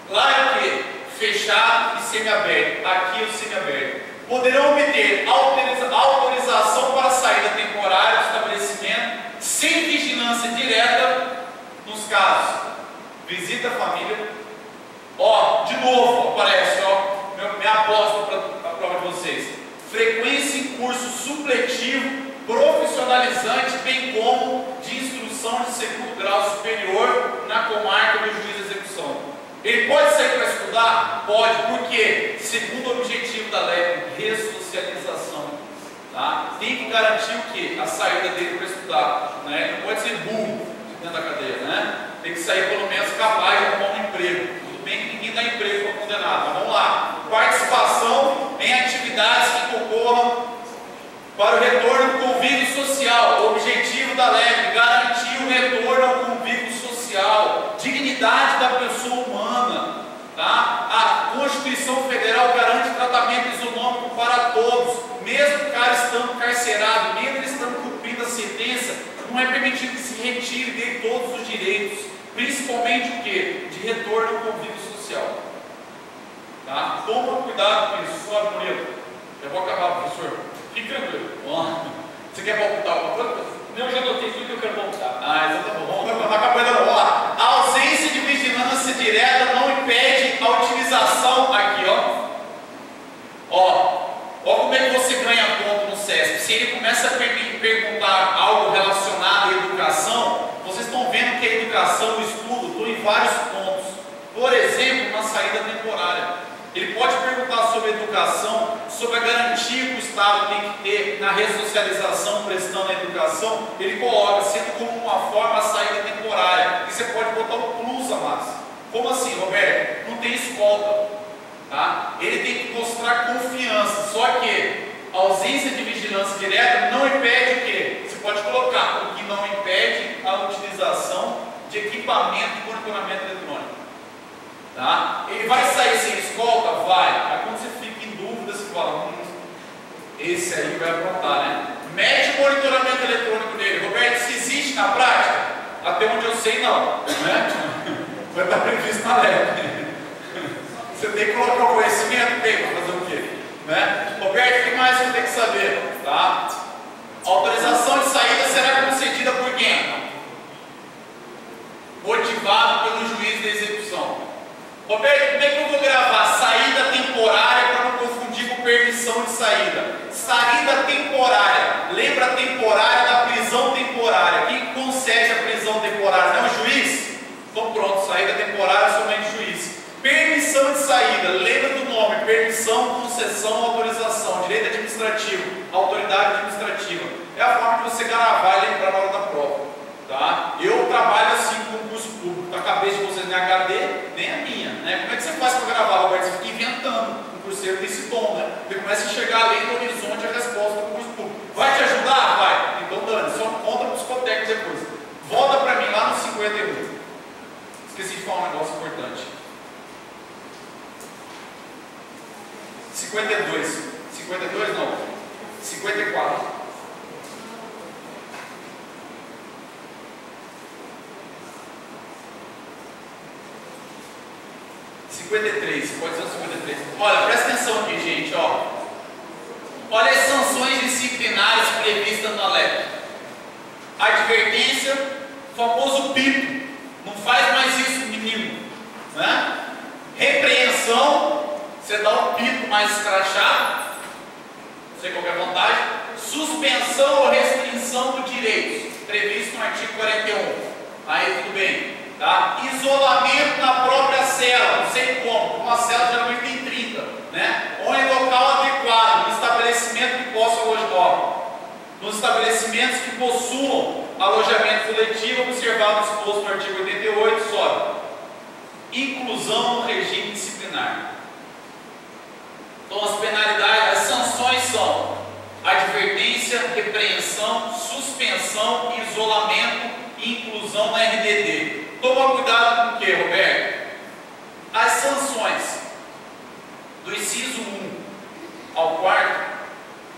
Lá é o que? Fechado e semiaberto. Aqui é o semiaberto. Poderão obter autorização para saída temporária do estabelecimento sem vigilância direta nos casos. Visita a família. Ó, de novo aparece, ó, minha aposta para a prova de vocês. Frequência em curso supletivo, profissionalizante, bem como de instrução de segundo grau superior na comarca do juiz de execução. Ele pode sair para estudar? Pode, porque, segundo o objetivo da lei, ressocialização. Tá? Tem que garantir o quê? A saída dele para estudar. Né? Ele não pode ser burro dentro da cadeia. Né? Tem que sair pelo menos capaz de arrumar um emprego. Tudo bem que ninguém dá emprego para condenado, mas vamos lá. Participação em atividades que concorram para o retorno do convívio social. O objetivo da lei, garantir o retorno ao convívio social, dignidade da pessoa humana. Tá? A Constituição Federal garante tratamento isonômico para todos, mesmo o cara estando encarcerado, mesmo ele estando cumprindo a sentença, não é permitido que se retire dele todos os direitos, principalmente o que? De retorno ao convívio social. Tá? Toma cuidado com isso. Sobe, Murilo. Eu vou acabar, professor. Fique tranquilo. Você quer palpitar alguma coisa? Não, eu já notei tudo que eu quero palpitar. Então tá bom. Vamos acabar. Vamos lá. A ausência de vigilância direta não impede a utilização. Aqui, ó. Ó como é que você ganha ponto no SESP. Se ele começa a perguntar algo relacionado à educação, vocês estão vendo que a educação, o estudo, estou em vários pontos. Por exemplo, na saída temporária. Ele pode perguntar sobre educação, sobre a garantia que o Estado tem que ter na ressocialização, prestando a educação. Ele coloca, sendo como uma forma a saída temporária. E você pode botar o plus a mais. Como assim, Roberto? Não tem escolta. Tá? Ele tem que mostrar confiança. Só que Ausência de vigilância direta não impede o quê? Você pode colocar o que não impede a utilização de equipamento de monitoramento eletrônico. Tá? Ele vai sair sem escolta? Vai. Aí quando você fica em dúvida, você fala, esse aí vai aprontar, né? Mede o monitoramento eletrônico dele. Roberto, se existe na prática? Até onde eu sei, não. Né? Vai estar previsto na lei. Você tem que colocar o conhecimento, tem para fazer o quê? Né? Roberto, o que mais você tem que saber? Tá? Autorização de saída será concedida por quem? Motivado pelo juiz da execução. Roberto, como é que eu vou gravar saída temporária para não confundir com permissão de saída? Saída temporária. Lembra a temporária da prisão temporária? Quem concede a prisão temporária? Não é o juiz? Então pronto, saída temporária somente o juiz. Permissão de saída, lembra do nome, permissão, concessão, autorização, direito administrativo, autoridade administrativa. É a forma de você gravar e lembrar na hora da prova. Tá? Eu trabalho assim com concurso público, a cabeça de vocês nem a HD, nem a minha. Né? Como é que você faz para gravar, Roberto? Você fica inventando. O concurseiro tem esse dom, né? Você começa a enxergar além do horizonte a resposta do concurso público. Vai te ajudar? Vai. Então, Dani, só conta para os psicotecos depois. Volta para mim lá no 51. Esqueci de falar um negócio importante. 52. 52 não. 54. Pode ser o 53. Olha, presta atenção aqui, gente. Ó. Olha as sanções disciplinares previstas na lei. Advertência, famoso pito. Não faz mais isso, menino. Né? Repreensão, você dá um pito mais escrachado. Não sei qual é a vantagem. Suspensão ou restrição do direito, previsto no artigo 41. Aí tudo bem. Tá? Isolamento na própria cela, não sei como, uma cela geralmente tem 30, né? Ou em local adequado, no estabelecimento que possa alojar, nos estabelecimentos que possuam alojamento coletivo, observado o disposto no artigo 88, sobe. Inclusão no regime disciplinar. Então as penalidades, as sanções são advertência, repreensão, suspensão, isolamento e inclusão na RDD. Toma cuidado com o que, Roberto? As sanções do inciso 1 ao 4º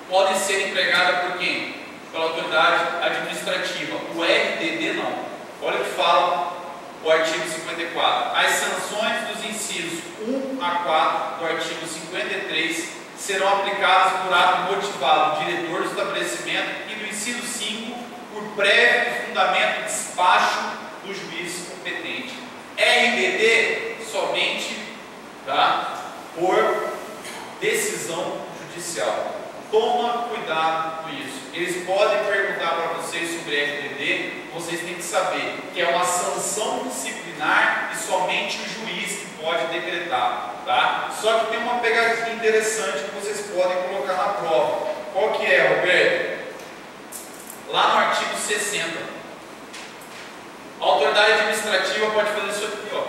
podem ser empregadas por quem? Pela autoridade administrativa. O RDD não. Olha o que fala o artigo 54. As sanções dos incisos 1 a 4 do artigo 53 serão aplicadas por ato motivado do diretor do estabelecimento e do inciso 5 por prévio e fundamento de despacho do juiz competente. RDD somente, tá, por decisão judicial. Toma cuidado com isso. Eles podem perguntar para vocês sobre RDD, vocês têm que saber que é uma sanção disciplinar e somente o juiz que pode decretar. Tá? Só que tem uma pegadinha interessante que vocês podem colocar na prova. Qual que é, Roberto? Lá no artigo 60. A autoridade administrativa pode fazer isso aqui, ó.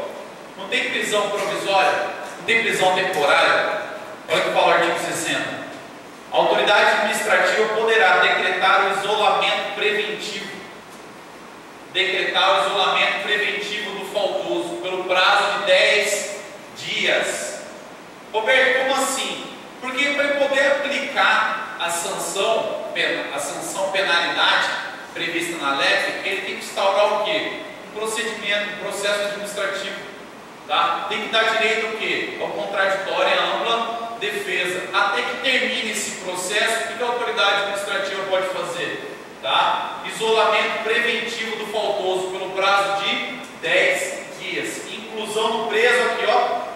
Não tem prisão provisória, não tem prisão temporária. Olha o que fala o artigo 60. A autoridade administrativa poderá decretar o isolamento preventivo. Decretar o isolamento preventivo do faltoso pelo prazo de 10 dias. Roberto, como assim? Porque para poder aplicar a sanção penalidade prevista na LEP, ele tem que instaurar o quê? Um procedimento, um processo administrativo. Tá? Tem que dar direito ao quê? Ao contraditório e ampla defesa. Até que termine esse processo, o que a autoridade administrativa pode fazer? Tá? Isolamento preventivo do faltoso pelo prazo de 10 dias. Inclusão do preso aqui, ó.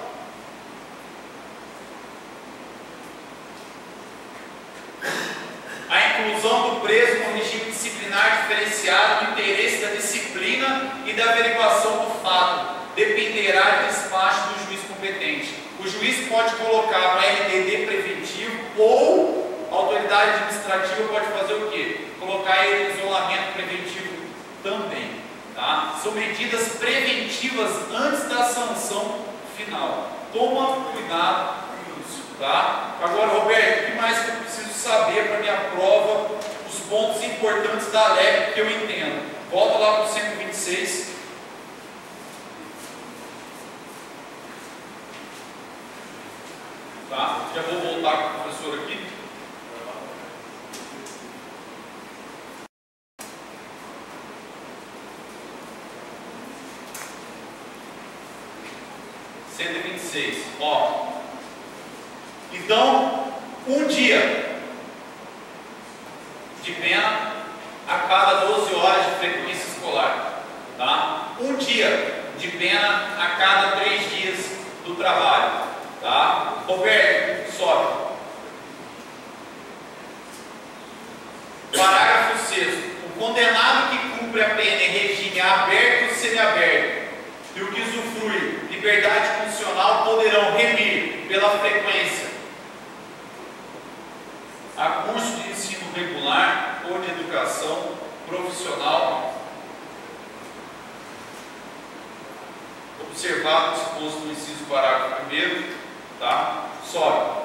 A inclusão do preso no regime disciplinar diferenciado no interesse da disciplina e da averiguação do fato dependerá do despacho do juiz competente. O juiz pode colocar no RDD preventivo ou a autoridade administrativa pode fazer o quê? Colocar ele em isolamento preventivo também. Tá? São medidas preventivas antes da sanção final. Toma cuidado com isso. Tá? Agora, Roberto, o que mais que eu preciso saber? pontos importantes da LEP que eu entendo. Volta lá para o 126. Tá? Já vou voltar com o professor aqui. Ó, então, um dia de pena a cada 12 horas de frequência escolar, tá? Um dia de pena a cada 3 dias do trabalho, tá? Roberto, sobe. Parágrafo 6º. O condenado que cumpre a pena em regime aberto ou semiaberto e o que usufrui liberdade condicional poderão remir pela frequência a curso de ensino regular ou de educação profissional, observado o disposto no inciso parágrafo 1º, tá? Sobe.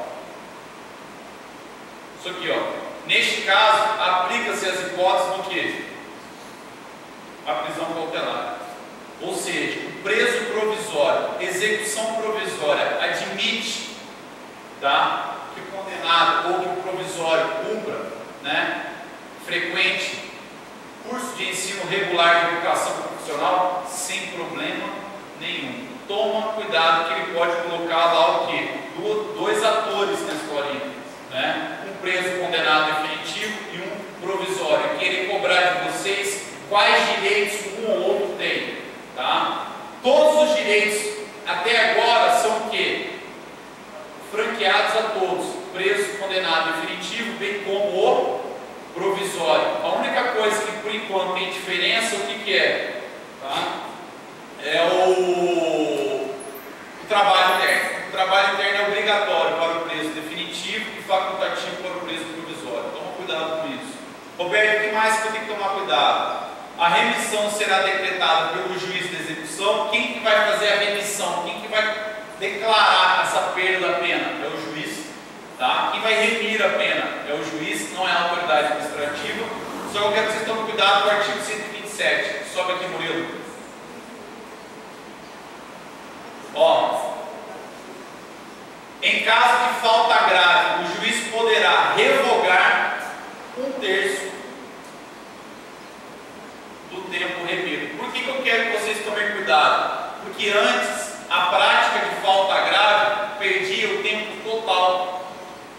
Isso aqui, ó. Neste caso, aplica-se as hipóteses do que? A prisão cautelar. Ou seja, o preso provisório, execução provisória, admite, tá, que o condenado ou que o provisório cumpra, né, frequente curso de ensino regular de educação profissional sem problema nenhum. Toma cuidado que ele pode colocar lá o quê? 2 atores na escolinha, né? Um preso condenado definitivo e um provisório. Querer cobrar de vocês quais direitos um ou outro tem. Tá? Todos os direitos até agora são o quê? Franqueados a todos, preso, condenado definitivo, bem como o provisório. A única coisa que por enquanto tem diferença, o que é? Tá? É o trabalho interno. O trabalho interno é obrigatório para o preso definitivo e facultativo para o preso provisório. Toma cuidado com isso. Roberto, o que mais que eu tenho que tomar cuidado? A remissão será decretada pelo juiz de execução. Quem que vai fazer a remissão? Quem que vai declarar essa perda da pena? É o juiz, tá? Quem vai remir a pena? É o juiz, não é a autoridade administrativa. Só que eu quero que vocês tomem cuidado com o artigo 127. Sobe aqui, Murilo. Ó, em caso de falta grave, o juiz poderá revogar 1/3 do tempo remido. Por que eu quero que vocês tomem cuidado? Porque antes, a prática de falta grave perdia o tempo total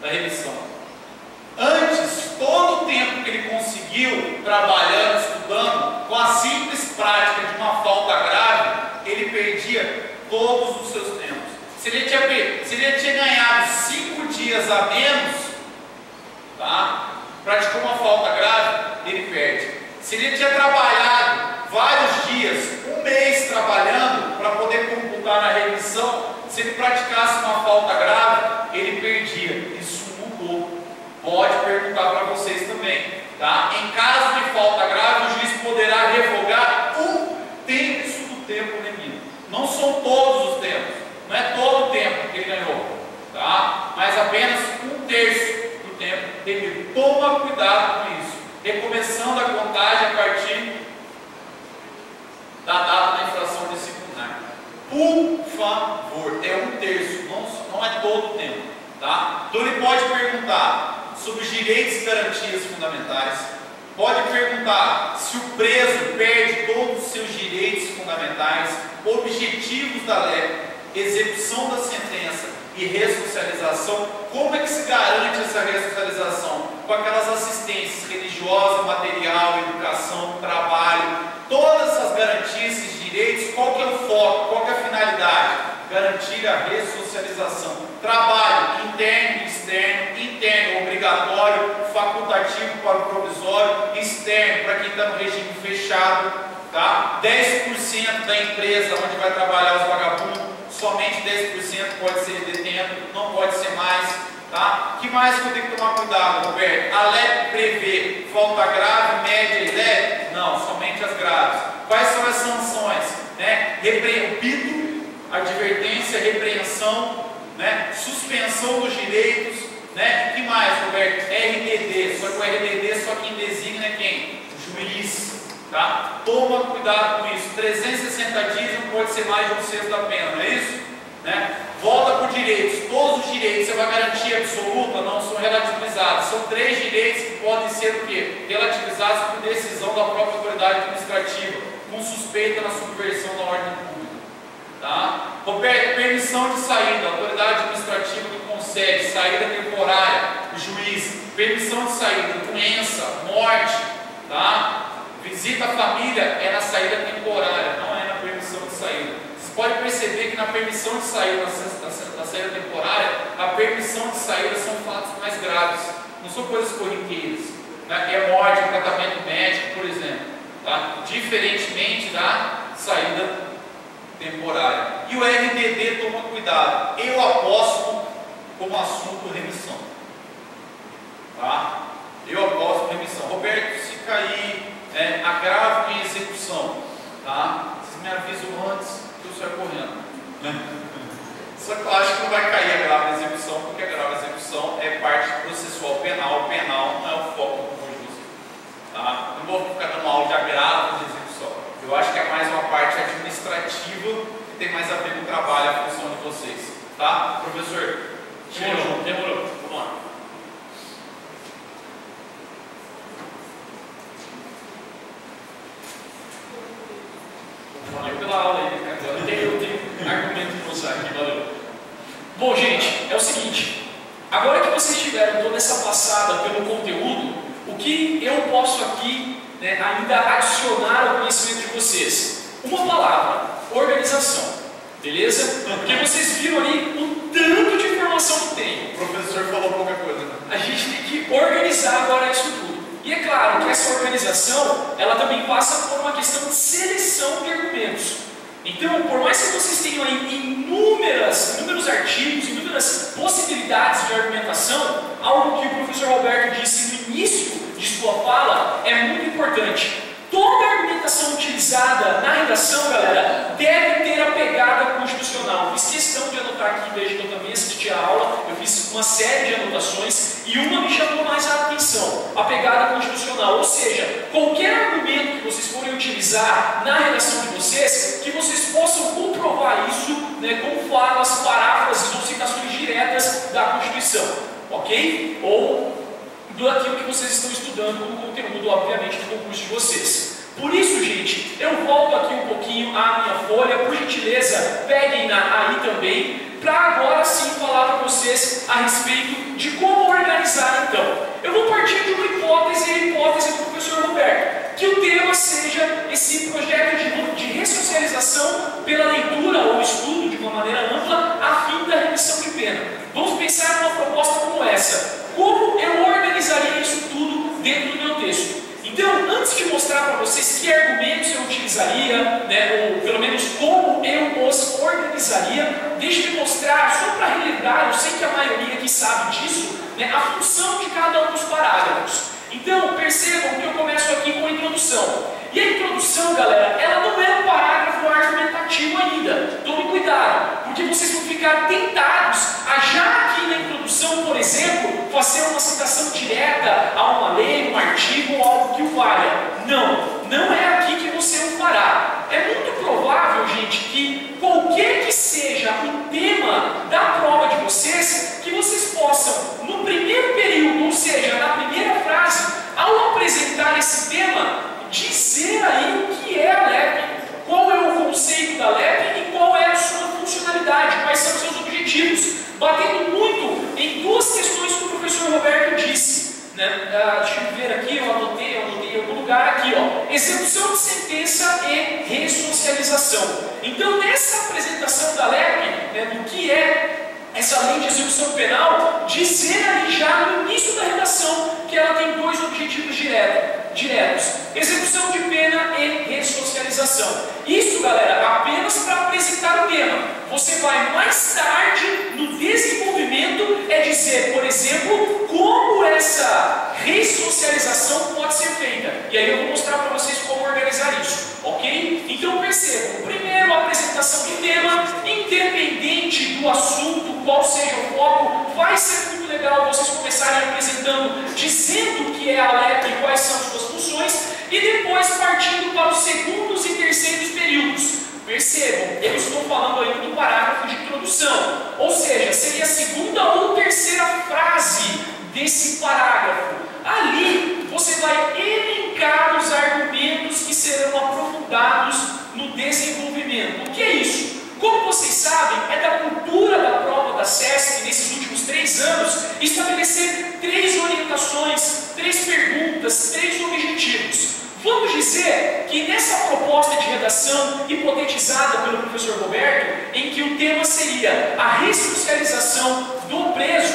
da remissão. Antes, todo o tempo que ele conseguiu trabalhando, estudando, com a simples prática de uma falta grave, ele perdia todos os seus tempos. Se ele tinha ganhado 5 dias a menos, tá? Praticou uma falta grave, ele perde. Se ele tinha trabalhado vários dias, 1 mês trabalhando para poder computar na remissão, se ele praticasse uma falta grave, ele perdia. Isso mudou. Pode perguntar para vocês também, tá? Em caso de falta grave, o juiz poderá revogar 1/3 do tempo remido. Não são todos os tempos, não é todo o tempo que ele ganhou, tá? Mas apenas 1/3 do tempo remido. Toma cuidado com isso. Recomeçando a contagem a partir da data da infração disciplinar. Por favor, é 1/3, não é todo o tempo, tá? Então ele pode perguntar sobre os direitos e garantias fundamentais, pode perguntar se o preso perde todos os seus direitos fundamentais, objetivos da lei, execução da sentença e ressocialização. Como é que se garante essa ressocialização? Com aquelas assistências religiosa, material, educação, trabalho, todas essas garantias, esses direitos. Qual que é o foco? Qual que é a finalidade? Garantir a ressocialização. Trabalho interno e externo. Interno obrigatório, facultativo para o provisório, externo para quem está no regime fechado, tá? 10% da empresa onde vai trabalhar os vagabundos, somente 10% pode ser detento, não pode ser mais, tá? Que mais que eu tenho que tomar cuidado, Roberto? A lei prevê falta grave, média e leve? Não, somente as graves. Quais são as sanções? Né? Repito, advertência, repreensão, né? Suspensão dos direitos, né? E que mais, Roberto? RDD, só que o RDD só quem designa é quem? O juiz. Tá? Toma cuidado com isso. 360 dias não pode ser mais de 1/6 da pena, não é isso? Né? Volta por direitos. Todos os direitos é uma garantia absoluta, não são relativizados. São 3 direitos que podem ser o quê? Relativizados por decisão da própria autoridade administrativa, com suspeita na subversão da ordem pública. Tá? Roberto, permissão de saída, a autoridade administrativa que concede saída temporária, o juiz, permissão de saída, doença, morte, tá? Visita à família é na saída temporária, não é na permissão de saída. Você pode perceber que na permissão de saída, na saída temporária, a permissão de saída são fatos mais graves, não são coisas corriqueiras, né? É morte, é tratamento médico, por exemplo, tá? Diferentemente da saída temporária. E o RDD toma cuidado. Eu aposto como assunto remissão. Tá? Eu aposto remissão. Roberto, se cair agravo em execução, tá? Vocês me avisam antes que eu saio correndo. Só que eu acho que não vai cair agravo em execução, porque agravo em execução é parte processual penal. O penal não é o foco do juiz. Tá? Não vou ficar dando aula de agravo de execução. Eu acho que é mais uma parte administrativa que tem mais a ver com o trabalho, a função de vocês. Tá? Professor? Demorou. Vamos lá. Valeu pela aula aí, né? Agora eu tenho argumento para usar aqui, valeu. Bom, gente, é o seguinte. Agora que vocês tiveram toda essa passada pelo conteúdo, o que eu posso aqui ainda adicionar ao conhecimento de vocês? Uma palavra, organização, beleza? Porque vocês viram ali o tanto de informação que tem. O professor falou pouca coisa, né? A gente tem que organizar agora isso tudo. E é claro que essa organização, ela também passa por uma questão de seleção de argumentos. Então, por mais que vocês tenham aí inúmeros artigos, inúmeras possibilidades de argumentação, algo que o professor Roberto disse no início de sua fala é muito importante. Toda argumentação utilizada na redação, galera, deve ter a pegada constitucional. Fiz questão de anotar aqui, desde que eu também assisti a aula, eu fiz uma série de anotações e uma me chamou mais a atenção, a pegada constitucional. Ou seja, qualquer argumento que vocês forem utilizar na redação de vocês, que vocês possam comprovar isso com falas, paráfrases ou citações diretas da Constituição, ok? Ou daquilo que vocês estão estudando como conteúdo, obviamente, do concurso de vocês. Por isso, gente, eu volto aqui um pouquinho à minha folha, por gentileza, peguem-na aí também, para agora sim falar para vocês a respeito de como organizar então. Eu vou partir de uma hipótese, a hipótese do professor Roberto, que o tema seja esse projeto de ressocialização pela leitura ou estudo de uma maneira ampla, a fim da remissão de pena. Vamos pensar numa proposta como essa. Como eu organizaria isso tudo dentro do meu texto? Então, antes de mostrar para vocês que argumentos eu utilizaria, ou pelo menos como eu os organizaria, deixe me mostrar, só para relembrar, eu sei que a maioria aqui sabe disso, a função de cada um dos parágrafos. Então, percebam que eu começo aqui com a introdução. E a introdução, galera, ela não é um parágrafo argumentativo ainda. Tomem cuidado, porque vocês vão ficar tentados a já aqui na introdução, por exemplo, fazer uma citação direta a uma lei, um artigo ou algo que o valha. Não é aqui que você o fará. É muito provável, gente, que qualquer que seja o tema da prova de vocês, que vocês possam, no primeiro período, ou seja, na primeira frase, ao apresentar esse tema, dizer aí o que é a LEP, qual é o conceito da LEP e qual é a sua funcionalidade, quais são os seus objetivos, batendo muito em duas questões que o professor Roberto disse. Deixa eu ver aqui, eu anotei em algum lugar aqui, execução de sentença e ressocialização. Então, nessa apresentação da LEP, do que é essa lei de execução penal, dizer ali já no início da redação que ela tem dois objetivos diretos: execução de pena e ressocialização. Isso, galera, apenas para apresentar o tema. Você vai mais tarde, no desenvolvimento, dizer, por exemplo, como essa ressocialização pode ser feita. E aí eu vou mostrar para vocês como organizar isso, ok? Então percebam, primeiro a apresentação de tema, independente do assunto, qual seja o foco, vai ser muito legal vocês começarem apresentando, dizendo o que é a LEP e quais introduções e depois partindo para os segundos e terceiros períodos. Percebam, eu estou falando ainda do parágrafo de introdução, ou seja, seria a segunda ou terceira frase desse parágrafo. Ali você vai elencar os argumentos que serão aprofundados no desenvolvimento. O que é isso? Como vocês sabem, é da cultura da prova da SESC, nesses últimos 3 anos, estabelecer 3 orientações, 3 perguntas, 3 objetivos. Vamos dizer que nessa proposta de redação hipotetizada pelo professor Roberto, em que o tema seria a ressocialização do preso,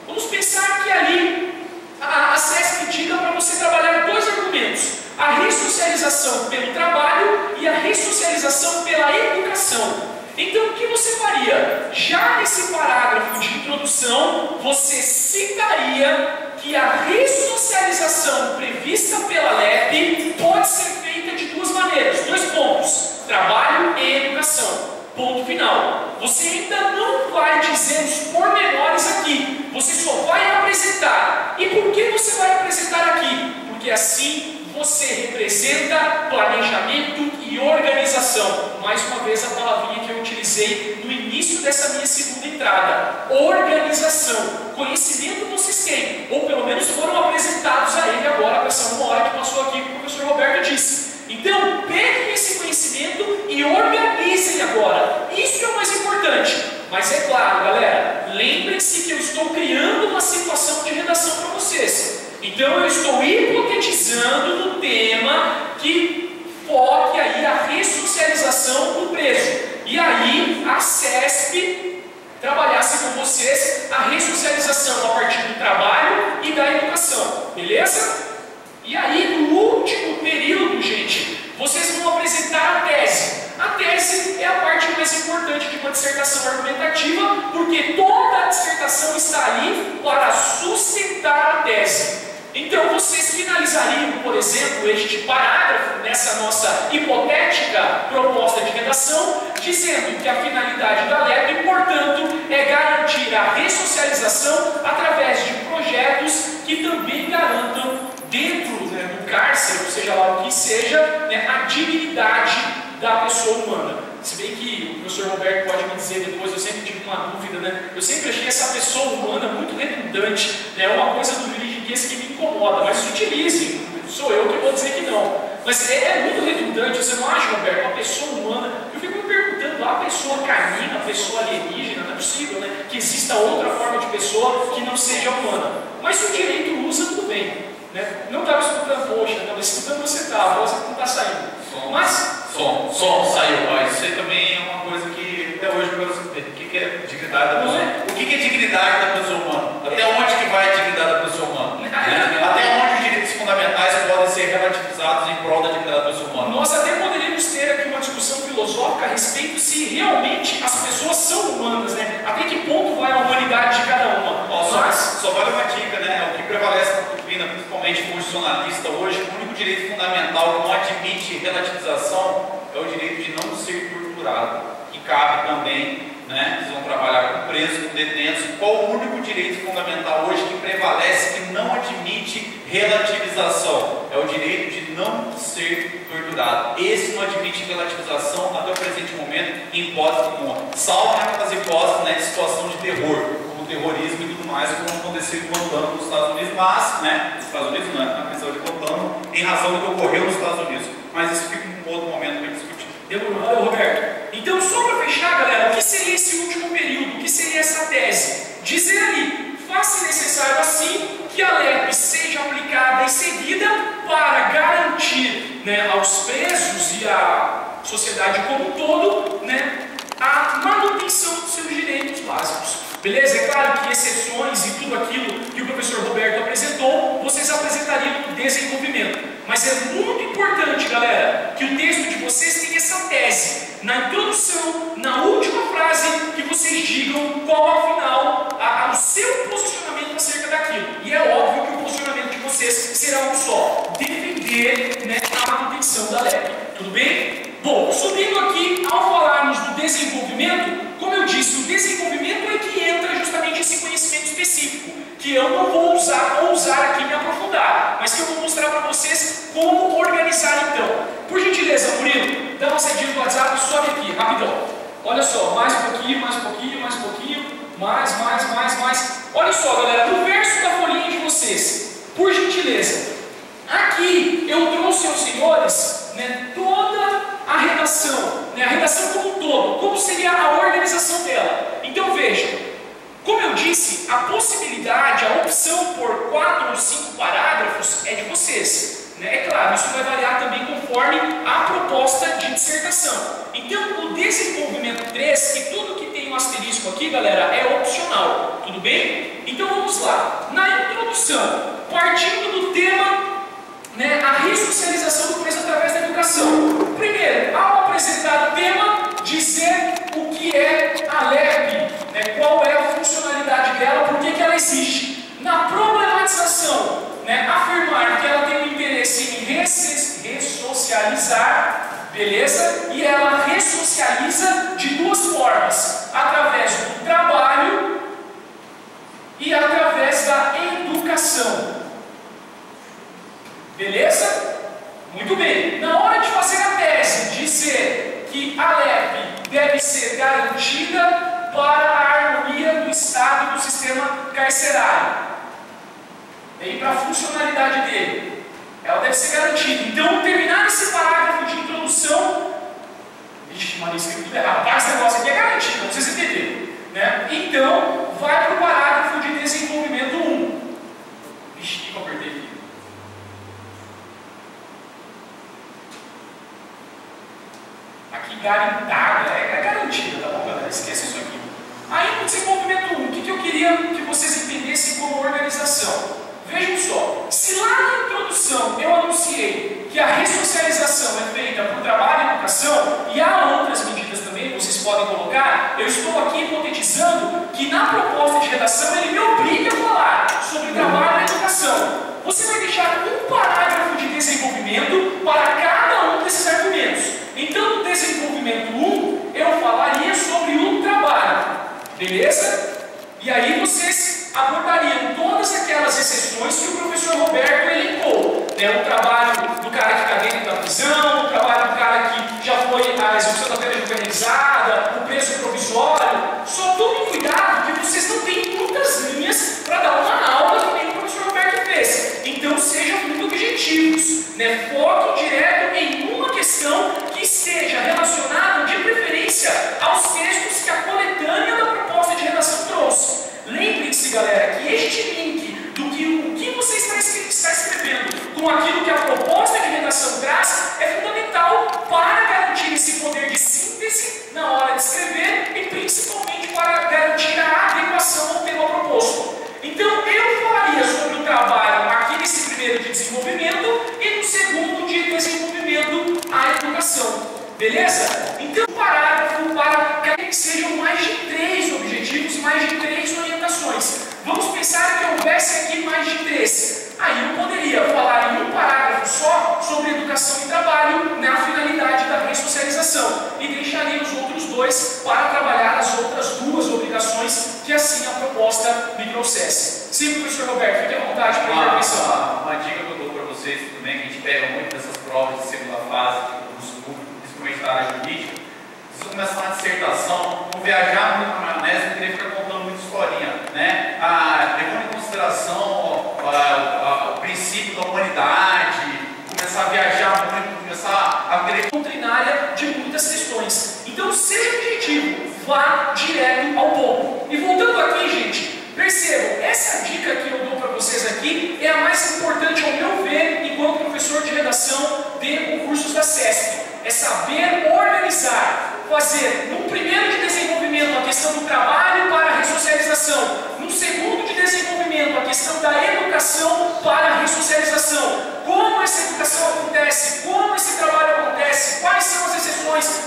vamos pensar que ali a SESC diga para você trabalhar 2 argumentos: a ressocialização pelo trabalho e a ressocialização pela educação. Então, o que você faria? Já nesse parágrafo de introdução, você citaria que a ressocialização prevista pela LEP pode ser feita de 2 maneiras, 2 pontos: trabalho e educação. Ponto final. Você ainda não vai dizer os pormenores aqui, você só vai apresentar. E por que você vai apresentar aqui? Porque assim você representa planejamento e organização. Mais uma vez a palavrinha que eu utilizei no início dessa minha segunda entrada: organização. Conhecimento vocês têm, ou pelo menos foram apresentados a ele agora, com essa 1 hora que passou aqui, que o professor Roberto disse. Então, peguem esse conhecimento e organizem agora. Isso é o mais importante. Mas é claro, galera, lembrem-se que eu estou criando uma situação de redação para vocês. Então eu estou hipotetizando no tema que foque aí a ressocialização do preso. E aí a CESP trabalhasse com vocês a ressocialização a partir do trabalho e da educação. Beleza? E aí no último período, gente, vocês vão apresentar a tese. A tese é a parte mais importante de uma dissertação argumentativa, porque toda a dissertação está ali para sustentar a tese. Então vocês finalizariam, por exemplo, este parágrafo nessa nossa hipotética proposta de redação, dizendo que a finalidade da LEP, portanto, é garantir a ressocialização através de projetos que também garantam dentro do cárcere, ou seja lá o que seja, a dignidade da pessoa humana. Se bem que o professor Roberto pode me dizer depois, eu sempre tive uma dúvida, eu sempre achei essa pessoa humana muito redundante, é uma coisa do juridiquês que me incomoda, mas utilizem, sou eu que vou dizer que não. Mas é muito redundante, você não acha, Roberto, a pessoa humana? Eu fico me perguntando, a pessoa canina, a pessoa alienígena, não é possível, que exista outra forma de pessoa que não seja humana. Mas se o direito usa, tudo bem. Não estava escutando, poxa, estava escutando você estava, você não está saindo. Som saiu, mas isso aí também é uma coisa que até hoje eu quero saber. O que é dignidade da pessoa? O que é dignidade da pessoa humana? Até onde que vai a dignidade da pessoa humana? Até onde os direitos fundamentais podem ser relativizados em prol da dignidade da pessoa humana? Nós até poderíamos ter aqui uma discussão filosófica a respeito se realmente as pessoas são humanas, Até que ponto vai a humanidade de cada uma? Só vale uma dica, O que prevalece na doutrina, principalmente constitucionalista hoje, o único direito fundamental que não admite relativização é o direito de não ser torturado, que cabe também, vocês vão trabalhar com presos, com detentos. Qual o único direito fundamental hoje que prevalece, que não admite relativização? É o direito de não ser torturado. Esse não admite relativização até o presente momento, em hipótese alguma, salvo naquelas hipóteses de situação de terror, como terrorismo e tudo mais, como aconteceu em Guantánamo nos Estados Unidos, mas, nos Estados Unidos não, na prisão de Guantánamo, em razão do que ocorreu nos Estados Unidos. Mas isso fica em um outro momento para discutir. Demorou, Roberto. Então, só para fechar, galera, o que seria esse último período? O que seria essa tese? Dizer ali, faz-se necessário assim que a LEP seja aplicada em seguida para garantir aos presos e à sociedade como um todo a manutenção dos seus direitos básicos. Beleza? É claro que exceções e tudo aquilo que o professor Roberto apresentou, vocês apresentariam no desenvolvimento. Mas é muito importante, galera, que o texto de vocês tenha essa tese. Na introdução, na última frase, que vocês digam qual, afinal, o seu posicionamento acerca daquilo. E é óbvio que o posicionamento de vocês será um só: defender a manutenção da LEP. Tudo bem? Bom, subindo aqui, ao falarmos do desenvolvimento, como eu disse, o desenvolvimento é que entra justamente esse conhecimento específico, que eu não vou ousar aqui me aprofundar, mas que eu vou mostrar para vocês com gentileza. Aqui eu trouxe aos senhores, né, toda a redação, né, a redação como um todo, como seria a organização dela. Então vejam, como eu disse, a possibilidade, a opção por 4 ou 5 parágrafos é de vocês. Né? É claro, isso vai variar também conforme a proposta de dissertação. Então, o desenvolvimento 3, que tudo que tem um asterisco aqui, galera, é opcional. Tudo bem? Então vamos lá. Na introdução, partindo do tema, né, a ressocialização do preso através da educação. Primeiro, ao apresentar o tema, dizer o que é a LEP, né, qual é a funcionalidade dela, por que ela existe. Na problematização, né, afirmar que ela tem o interesse em ressocializar, beleza? E ela ressocializa de 2 formas, através do trabalho e através da educação. Beleza? Muito bem. Na hora de fazer a tese, dizer que a LEP deve ser garantida para a harmonia do Estado e do sistema carcerário. E para a funcionalidade dele. Ela deve ser garantida. Então, terminar esse parágrafo de introdução. Vixe, mano, escrevi tudo errado. Esse negócio aqui é garantido, não vocês entenderam. Né? Então, vai para o parágrafo de desenvolvimento 1. Vixe, o que eu apertei aqui? Aqui, garantada, é garantida, tá bom, galera? Esquece isso aqui. Aí, no desenvolvimento 1, o que eu queria que vocês entendessem como organização? Vejam só, se lá na introdução eu anunciei que a ressocialização é feita por trabalho e educação, e há outras medidas também que vocês podem colocar, eu estou aqui hipotetizando que na proposta de redação ele me obriga a falar sobre trabalho e educação. Você vai deixar um parágrafo de desenvolvimento para cada um desses argumentos. Então, no desenvolvimento 1, eu falaria sobre o trabalho, beleza? E aí vocês abordariam todas aquelas exceções que o professor Roberto elencou, né? O trabalho do cara que está dentro da prisão, o trabalho do cara que já foi a execução da pena juvenilizada, o preso provisório. Só tomem cuidado que vocês não têm muitas linhas para dar uma aula que nem o professor Roberto fez. Então sejam muito objetivos, né? Foquem direto em uma questão que esteja relacionada de preferência aos textos que a coletânea da proposta de redação trouxe. Lembrem-se, galera, que este link do que o que você está escrevendo com aquilo que a proposta de redação traz é fundamental para garantir esse poder de síntese na hora de escrever e principalmente para garantir a adequação ao tema proposto. Então, eu falaria sobre o trabalho aqui nesse primeiro de desenvolvimento e no segundo de desenvolvimento a educação. Beleza? Então, um parágrafo para que sejam mais de 3 objetivos, mais de 3 orientações. Vamos pensar que houvesse aqui mais de 3. Aí eu poderia falar em um parágrafo só sobre educação e trabalho na finalidade da ressocialização e deixaria os outros 2 para trabalhar as outras 2 obrigações que assim a proposta me trouxesse. Sim, professor Roberto, fique à vontade para a intervenção. Uma dica que eu dou para vocês também, que a gente pega muito dessas provas de segunda fase, principalmente da área jurídica, vocês vão começar uma dissertação, vão viajar muito na maionese, não querer ficar contando muita historinha, né? Levando em consideração o princípio da humanidade, começar a viajar muito, começar a querer doutrinária de muitas questões. Então, seja objetivo, vá direto ao ponto. E voltando aqui, gente, percebam, essa dica que eu dou para vocês aqui é a mais importante, ao meu ver, enquanto professor de redação de concursos da CESP. É saber organizar, fazer no primeiro de desenvolvimento a questão do trabalho para a ressocialização, no segundo de desenvolvimento a questão da educação para a ressocialização, como essa educação acontece, como esse trabalho acontece, quais são as exceções,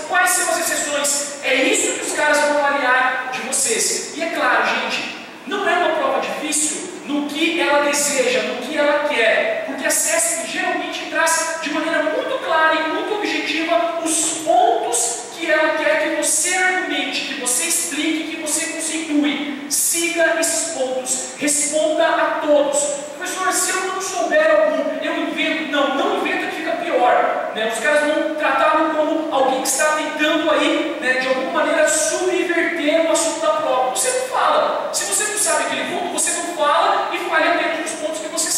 é isso que os caras vão avaliar de vocês. E é claro, gente, não é uma prova difícil no que ela deseja, no que ela quer, porque a CESP geralmente traz de maneira muito clara e muito objetiva os pontos que ela quer que você argumente, que você explique, que você conceitue. Siga esses pontos, responda a todos. Professor, se eu não souber algum, eu invento. Não inventa que fica pior, né? Os caras vão tratá-lo como alguém que está tentando aí, né, de alguma maneira subverter o assunto da prova. Você não fala. Se você não sabe aquele ponto, você não fala e fale apenas dos pontos que você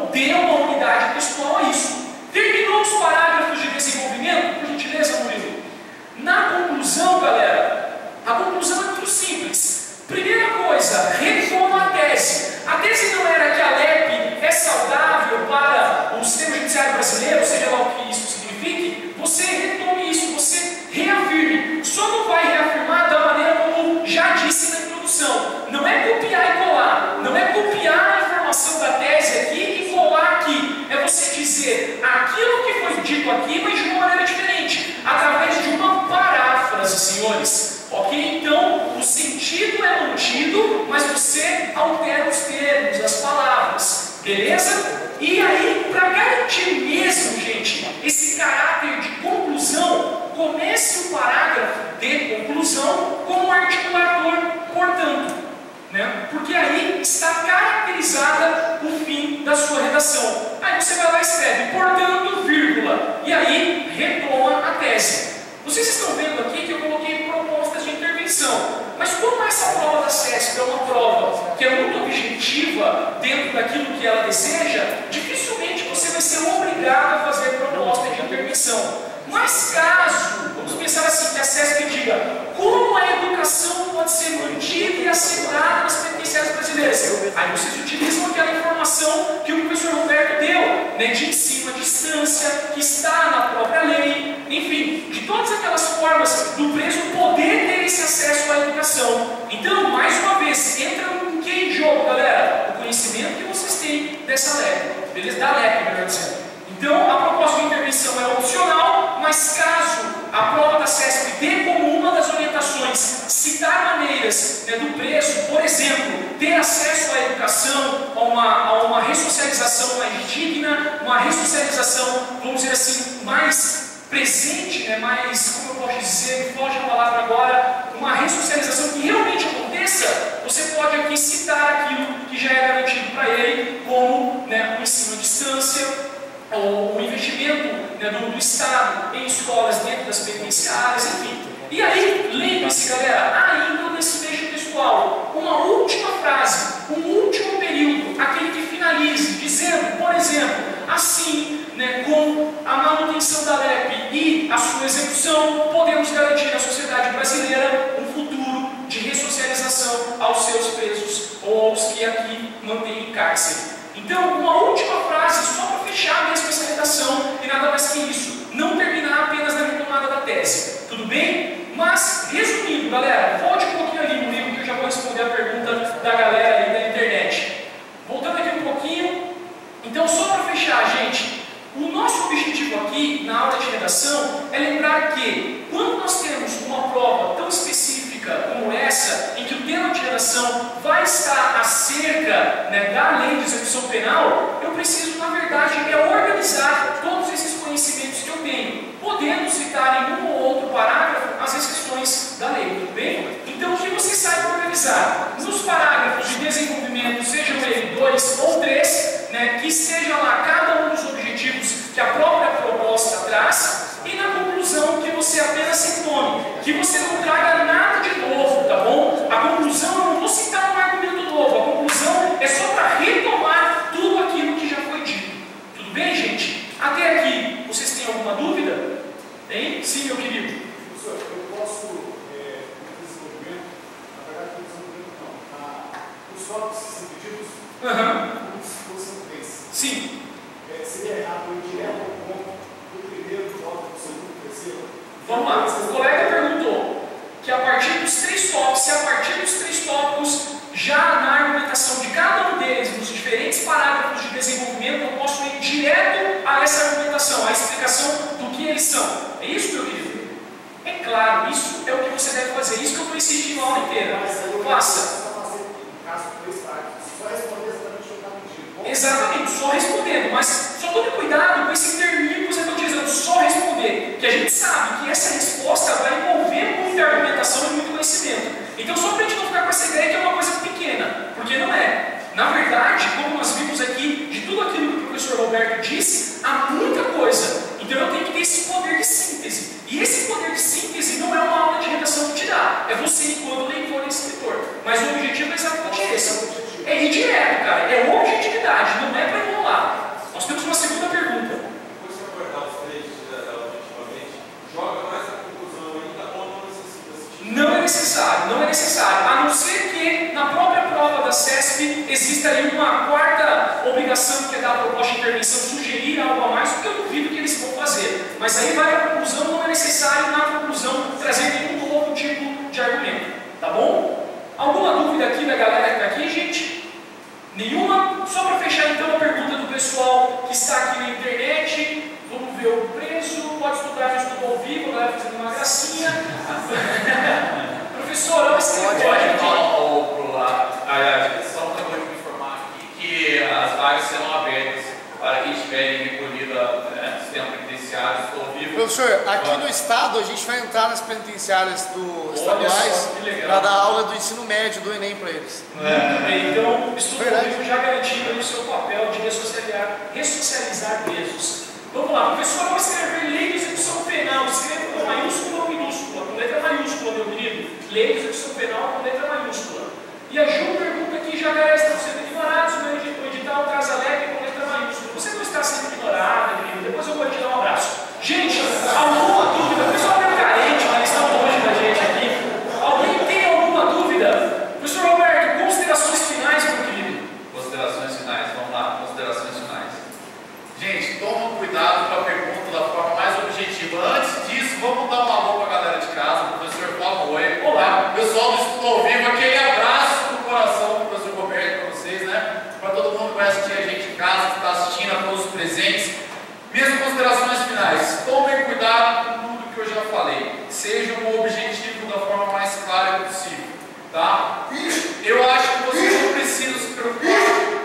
Então, dê uma unidade textual a isso. Terminou os parágrafos de desenvolvimento? Por gentileza, Murilo. Na conclusão, galera, a conclusão é muito simples. Primeira coisa, retoma a tese. A tese não era que a LEP é saudável para o sistema judiciário brasileiro, seja lá o que isso signifique. Você retome isso, você reafirme. Só não vai reafirmar da maneira como já disse na introdução. Não é copiar e colar. Não é copiar a informação da tese aqui e colar aqui. É você dizer aquilo que foi dito aqui, mas de uma maneira diferente. Através de uma paráfrase, senhores. Ok? Então, o sentido é mantido, mas você altera os termos, as palavras. Beleza? E aí, para garantir mesmo, gente, esse caráter de conclusão, comece o parágrafo de conclusão com um articulador, portanto. Porque aí está caracterizada o fim da sua redação. Aí você vai lá e escreve, portanto, vírgula, e aí retoma a tese. Vocês estão vendo aqui que eu coloquei propostas de intervenção, mas como essa prova da CESP é uma prova que é muito objetiva dentro daquilo que ela deseja, dificilmente você vai ser obrigado a fazer proposta de intervenção. Mas caso, vamos pensar assim, que a CESP diga como a educação pode ser mantida e assegurada nas penitenciárias brasileiras, aí vocês utilizam aquela informação que o professor Roberto deu, de ensino à distância, que está na própria lei, enfim, de todas aquelas formas do preso poder ter esse acesso à educação. Então, mais uma vez, entra um que em jogo, galera? O conhecimento que vocês têm dessa LEP, beleza? Da LEP, melhor dizendo. Então, a proposta de intervenção é opcional, mas caso a prova da CESP dê como uma das orientações citar maneiras do preso, por exemplo, ter acesso à educação, a uma ressocialização mais digna, uma ressocialização, vamos dizer assim, mais presente, mais, como eu posso dizer, foge a palavra agora, uma ressocialização que realmente aconteça, você pode aqui citar aquilo que já é garantido para ele, como o ensino à distância, ou o investimento do Estado em escolas dentro das penitenciárias, enfim. E aí, lembre-se, galera, ainda nesse trecho textual, uma última frase, um último período, aquele que finalize, dizendo, por exemplo, assim, com a manutenção da LEP e a sua execução, podemos garantir à sociedade brasileira um futuro de ressocialização aos seus presos ou aos que aqui mantêm em cárcere. Então, uma última frase, só para fechar mesmo essa redação, e nada mais que isso, não terminar apenas na retomada da tese, tudo bem? Mas, resumindo, galera, volte um pouquinho ali no livro que eu já vou responder a pergunta da galera aí da internet. Voltando aqui um pouquinho, então só para fechar, gente, o nosso objetivo aqui na aula de redação é lembrar que, quando nós temos uma prova tão específica como essa, em que o tema de redação vai estar acerca da lei de execução penal, eu preciso, na verdade, organizar todos esses conhecimentos que eu tenho, podendo citar em um ou outro parágrafo as exceções da lei, tudo bem? Então, que você saiba organizar nos parágrafos de desenvolvimento, sejam eles 2 ou 3, que esteja lá cada um dos objetivos que a própria proposta traz, e na conclusão que você apenas retome, que você não traga nada de novo, tá bom? A conclusão, eu não vou citar um argumento novo, a conclusão é só para retomar tudo aquilo que já foi dito. Tudo bem, gente? Até aqui, vocês têm alguma dúvida? Tem? Sim, meu querido. Professor, eu posso, no desenvolvimento, na verdade, no desenvolvimento não, os tópicos que são pedidos, os são 3. Sim. Seria errado ir direto ao ponto do primeiro tópico, do segundo, do terceiro? Vamos lá, o colega perguntou que a partir dos 3 tópicos, se a partir dos 3 tópicos, já na argumentação de cada um deles, nos diferentes parágrafos de desenvolvimento, eu posso ir direto a essa argumentação, a explicação do que eles são. É isso, meu querido? É claro, isso é o que você deve fazer, isso que eu estou insistindo a aula inteira. Faça. Exatamente, só respondendo, mas só tome cuidado com esse termino que você está utilizando, só responder, que a gente sabe que essa resposta vai envolver muita argumentação e muito conhecimento. Então, só para a gente não ficar com essa ideia que é uma coisa pequena, porque não é. Na verdade, como nós vimos aqui, de tudo aquilo que o professor Roberto disse, há muita coisa. Então, eu tenho que ter esse poder de síntese. E esse poder de síntese não é uma aula de redação que te dá, é você enquanto leitor e escritor. Mas o objetivo é exatamente esse. É ir direto, cara, é objetividade, não é para enrolar. intervenção sugerir algo a mais, porque eu duvido que eles vão fazer. Mas aí vai para a conclusão, não é necessário na conclusão trazer nenhum outro tipo de argumento. Tá bom? Alguma dúvida aqui da galera que está aqui, gente? Nenhuma? Só para fechar então a pergunta do pessoal que está aqui na internet. Vamos ver o preço. Pode estudar, não estudou ao vivo, a galera fazendo uma gracinha. Professor, olha esse código. Só para me informar aqui que as vagas serão abertas para quem estiver recolhido no sistema penitenciário. Estou vivo. Professor, aqui no estado a gente vai entrar nas penitenciárias estaduais para dar aula do ensino médio do Enem para eles. Então, estudo vivo já garantido no seu papel de ressocializar presos. Vamos lá, professor, vamos escrever lei de execução penal. Escreva com maiúscula ou minúscula? Com letra maiúscula, meu querido. Lei de execução penal com letra maiúscula. E a Ju pergunta aqui, Jacaré, estão sendo ignorados, o edital traz alegre com letra maiúscula. Você não está sendo ignorada, querido. Depois eu vou te dar um abraço. Gente, alguma dúvida? O pessoal é carente, mas eles estão longe da gente aqui. Alguém tem alguma dúvida? Professor Roberto, considerações finais, meu querido. Considerações finais, vamos lá, considerações finais. Gente, toma cuidado com a pergunta da forma mais objetiva. Antes disso, vamos dar um alô para a galera de casa, o professor Paulo Oi. Olá. Pessoal do Estudo ao Vivo, aquele abraço do coração do professor Roberto para vocês, né? Para todo mundo que vai assistir a gente em casa, que está assistindo, a todos os presentes. Minhas considerações finais. Tomem cuidado com tudo que eu já falei. Sejam objetivo da forma mais clara possível, tá? Eu acho que vocês não precisam se preocupar.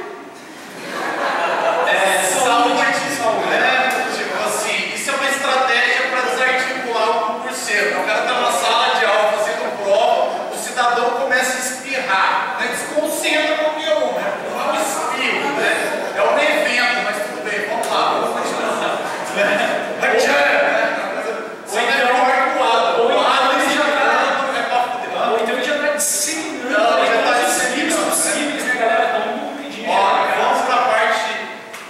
Tipo assim, isso é uma estratégia para desarticular o concurseiro. O cara está na sala de aula fazendo prova, o cidadão começa a espirrar, né? Desconcentra qualquer um, né? Não é um espirro, né? É um evento, mas tudo bem, vamos lá, vamos continuar. Ou então ele já está disseminando. Já está disseminando possíveis, né, galera? Estão compreendendo. Olha, vamos para a parte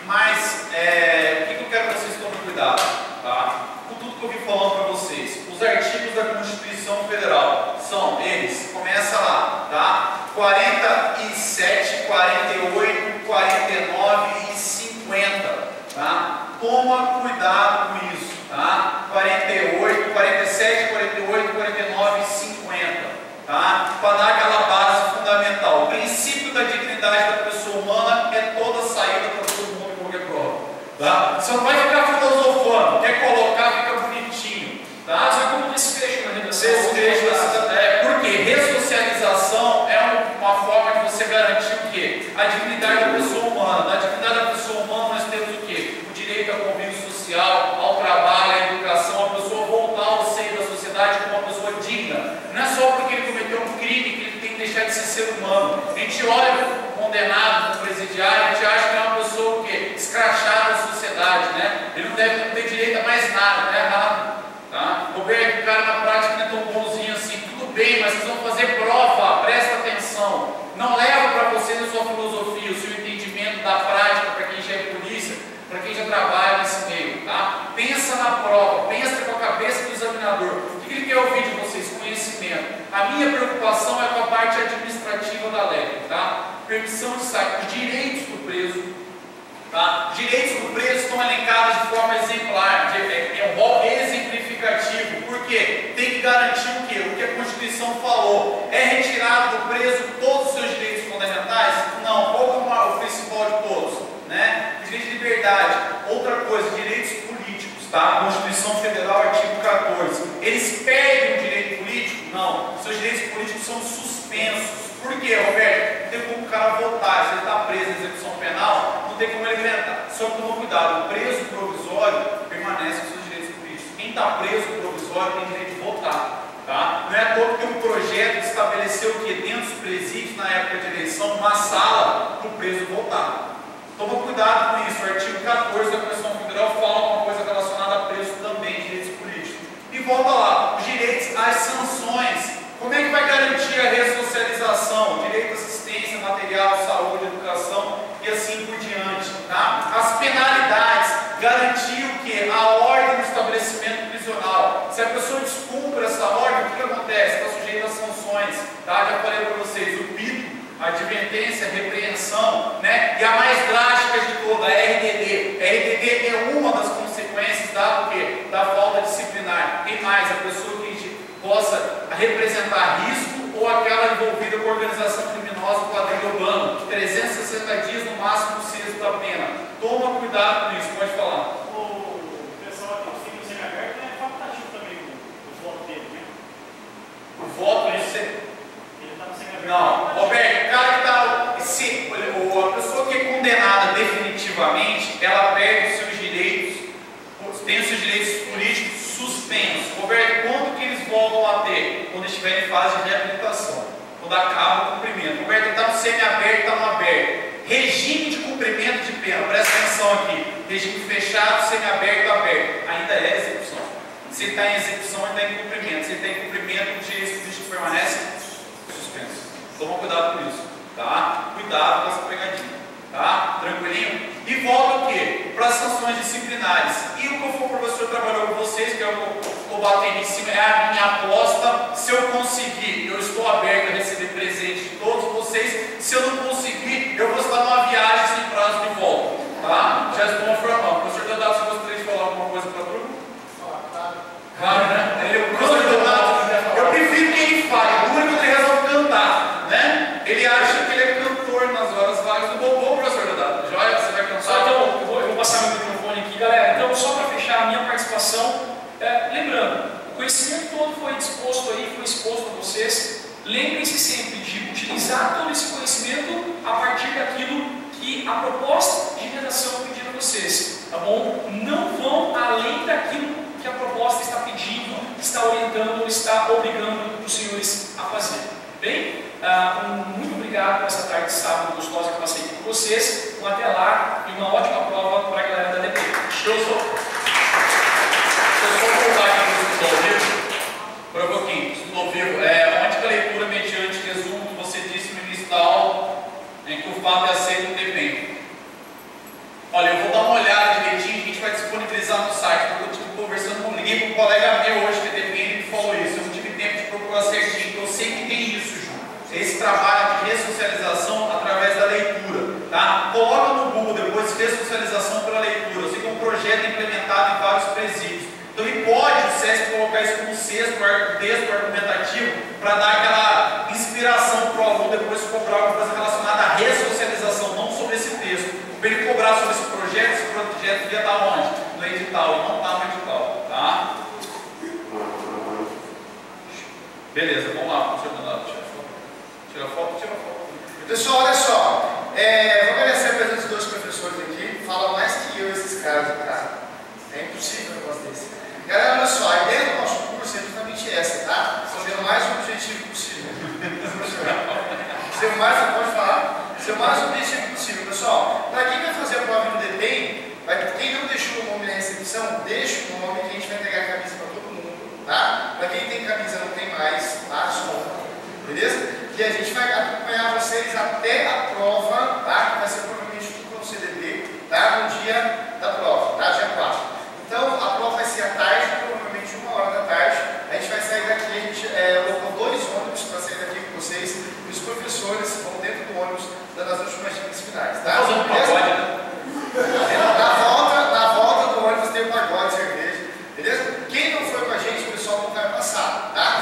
mais. O que eu quero que vocês tomem cuidado, tá? Com tudo que eu vim falando para vocês. Os artigos da Constituição Federal são eles, começa lá, tá? 47, 48, 49 e 50, tá? Toma cuidado com isso, tá? 48, 47, 48, 49 e 50, tá? Para dar aquela base fundamental. O princípio da dignidade da pessoa humana é toda saída para todo mundo em qualquer prova, tá? Você não vai ficar filosofando, quer colocar, fica bonitinho, tá? Mas é como desfecho na redação. Desfecho da cidade. Por quê? Ressocialização é uma forma de você garantir o quê? A dignidade da pessoa humana. Na dignidade da pessoa humana nós temos o quê? O direito ao convívio social, ao trabalho, à educação, a pessoa voltar ao seio da sociedade como uma pessoa digna. Não é só porque ele cometeu um crime que ele tem que deixar de ser ser humano. A gente olha o condenado, o presidiário, a gente acha que é uma pessoa o quê? Escrachada na sociedade, né? Ele não deve ter direito a mais nada, tá errado. Tá? Roberto, o cara na prática não é tão bonzinho assim, tudo bem, mas vocês vão fazer prova, presta atenção. Não leva para vocês a sua filosofia, o seu entendimento da prática, para quem já é polícia, para quem já trabalha nesse meio, tá? Pensa na prova, pensa com a cabeça do examinador. O que ele quer ouvir de vocês? Conhecimento. A minha preocupação é com a parte administrativa da lei, tá? Permissão de saque, os direitos do preso. Tá? Direitos do preso estão elencados de forma exemplar, é um rol exemplificativo, porque tem que garantir o quê? O que a Constituição falou. É retirado do preso todos os seus direitos fundamentais? Não. Qual é o principal de todos? Né? O direito de liberdade. Outra coisa, direitos políticos. Tá? Constituição Federal, artigo 14. Eles perdem o direito político? Não. Seus direitos políticos são suspensos. Por quê, Roberto? Não tem como o cara votar. Se ele está preso em execução penal, não tem como ele inventar. Só que toma cuidado, o preso provisório permanece com seus direitos políticos. Quem está preso provisório tem direito de votar. Tá? Não é à toa que tem um projeto que estabeleceu o que dentro dos presídios, na época de eleição, uma sala para o preso votar. Toma cuidado com isso. O artigo 14 da Constituição Federal fala uma coisa relacionada a preso também, direitos políticos. E volta lá, os direitos às sanções. Como é que vai garantir a ressocialização? Direito à assistência material, saúde, educação e assim por diante. Tá? As penalidades, garantir o quê? A ordem do estabelecimento prisional. Se a pessoa descumpre essa ordem, o que acontece? Está sujeito às sanções. Tá? Já falei para vocês, o PIB, a advertência, a repreensão, né? E a mais drástica de toda, a RDD, dá o quê? Da falta disciplinar. Tem mais, a pessoa que possa representar risco ou aquela envolvida com organização criminosa, quadrilha urbana, 360 dias no máximo do cesto da pena. Toma cuidado com isso, pode falar. O pessoal aqui do semiaberto é facultativo também o voto dele, né? O voto Ele está no semiaberto. Não, Roberto, o cara que está. A pessoa que é condenada definitivamente, ela perde os seus direitos, tem os seus direitos políticos suspensos. Roberto, quando que eles voltam a ter? Quando estiver em fase de reabilitação, quando acaba o cumprimento. Roberto, está no semiaberto, está no aberto. Regime de cumprimento de pena, presta atenção aqui. Regime fechado, semiaberto, aberto. Ainda é execução. Se está em execução, ele está em cumprimento. Se ele está em cumprimento, os direitos políticos permanecem suspensos. Toma cuidado com isso, tá? Cuidado com essa pegadinha, tá? Tranquilinho? E volta o quê? Para as sanções disciplinares. E o que o professor trabalhou com vocês, que eu estou batendo em cima, é a minha aposta. Se eu conseguir, eu estou aberto a receber presente de todos vocês. Se eu não conseguir, eu vou estar numa viagem sem prazo de volta, tá? Já estou informando. Professor Deodato, você gostaria de falar alguma coisa para a turma? Claro, né? O professor Deodato, eu prefiro que ele fale, o único que ele resolve cantar, né? Ele acha que ele é cantor nas horas vagas do Bobô, professor Deodato. Joia, você vai cantar? Então, eu vou passar meu microfone aqui, galera. Então, só para fechar a minha participação, lembrando, o conhecimento todo foi disposto aí, foi exposto a vocês. Lembrem-se sempre de utilizar todo esse conhecimento a partir daquilo que a proposta de redação pedir a vocês, tá bom? Não vão além daquilo que a proposta está pedindo, está orientando ou está obrigando os senhores a fazer. Bem? Muito obrigado por essa tarde de sábado gostosa que eu passei aqui com vocês. Até lá e uma ótima prova para a galera da DP. Deixa eu só voltar aqui no estudo ao vivo. Para um pouquinho, estudo ao vivo. Onde que a leitura mediante resumo que você disse no início da aula, em que o fato é aceito no depende. Olha, eu vou dar uma olhada direitinho, a gente vai disponibilizar no site, porque eu estive conversando, liguei com um colega meu hoje que DPM, ele falou isso, eu não tive tempo de procurar certinho, eu sei que tem isso, Ju. Esse trabalho de ressocialização através da leitura, tá? Coloca no Google depois ressocialização pela leitura. Eu sei que é um projeto implementado em vários presídios. Então, e pode o SESC colocar isso como texto argumentativo para dar aquela inspiração para o aluno depois cobrar alguma coisa relacionada à ressocialização, não sobre esse texto. Para ele cobrar sobre esse projeto devia estar onde? No edital, e não está no edital, tá? Beleza, vamos lá, professor Donato. Tira foto. Pessoal, olha só, vou agradecer a presença dos dois professores aqui, falam mais que eu esses caras aqui, tá? É impossível um negócio desse. Galera, olha só, a ideia do nosso curso é justamente essa, tá? Ser o mais objetivo possível. Ser o mais objetivo possível, pessoal. Para quem vai fazer a prova no DPEM, quem não deixou o nome na recepção, deixa o nome que a gente vai entregar a camisa para todo mundo, tá? Para quem tem camisa não tem mais, tá? Beleza? E a gente vai acompanhar vocês até a prova, tá? Que vai ser provavelmente tudo com o CDB, tá? No dia da prova, tá? Dia 4. Então, a prova vai ser à tarde, provavelmente 1h da tarde. A gente vai sair daqui, a gente colocou 2 ônibus para sair daqui com vocês. E os professores vão dentro do ônibus dando as últimas dicas finais, tá? Fazendo pagode, né? Na volta do ônibus tem o pagode, cerveja, beleza? Quem não foi com a gente, o pessoal não vai passar, tá?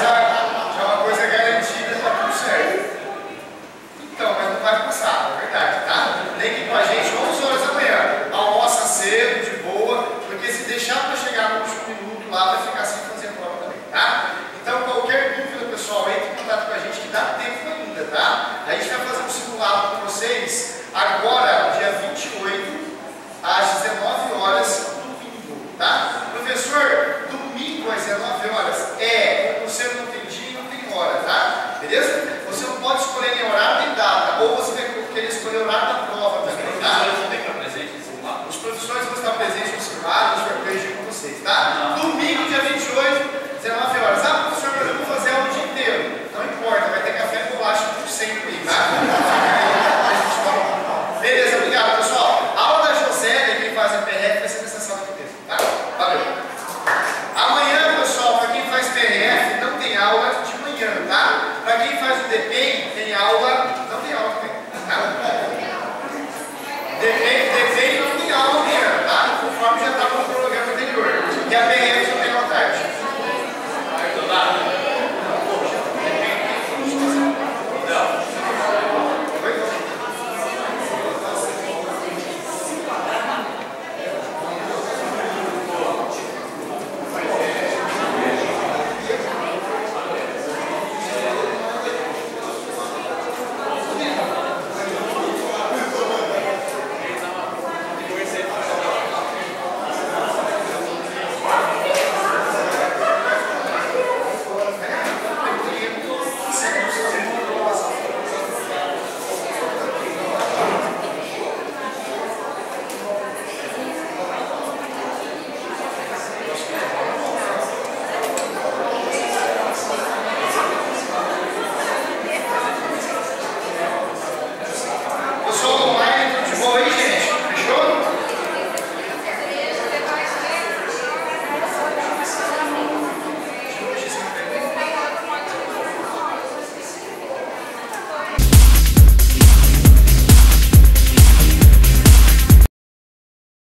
Já é uma coisa garantida, tá tudo certo. Então, mas não vai passar, é verdade, tá? Tem que ir com a gente 11 horas da manhã. Almoça cedo, de boa, porque se deixar para chegar no último minuto lá, vai ficar sem fazer a prova também, tá? Então, qualquer dúvida, pessoal, entre em contato com a gente que dá tempo ainda, tá? A gente vai fazer um simulado com vocês agora, dia 28, às 19 horas, domingo, tá? Professor, domingo às 19 horas, você não tem dia e não tem hora, tá? Beleza? Você não pode escolher nem horário nem data, ou você vai querer escolher o horário da prova também, tá? Os professores vão ter que estar presentes no simulado. Os professores vão estar presentes no simulado, a gente vai corrigir com vocês, tá? Domingo, dia 28, 19 horas. Professor, mas eu vou fazer aula o dia inteiro. Não importa, vai ter café e bolacha por sempre, tá? Beleza, obrigado, pessoal. A aula da Josélia, quem faz a PRF, vai ser nessa sala aqui mesmo, tá? Valeu. Amanhã, pessoal, para quem faz PRF, não tem aula de manhã, tá? Para quem faz o DPEM, tem aula, não tem aula também, tá? DPEM não tem aula amanhã, tá? Conforme já está a PF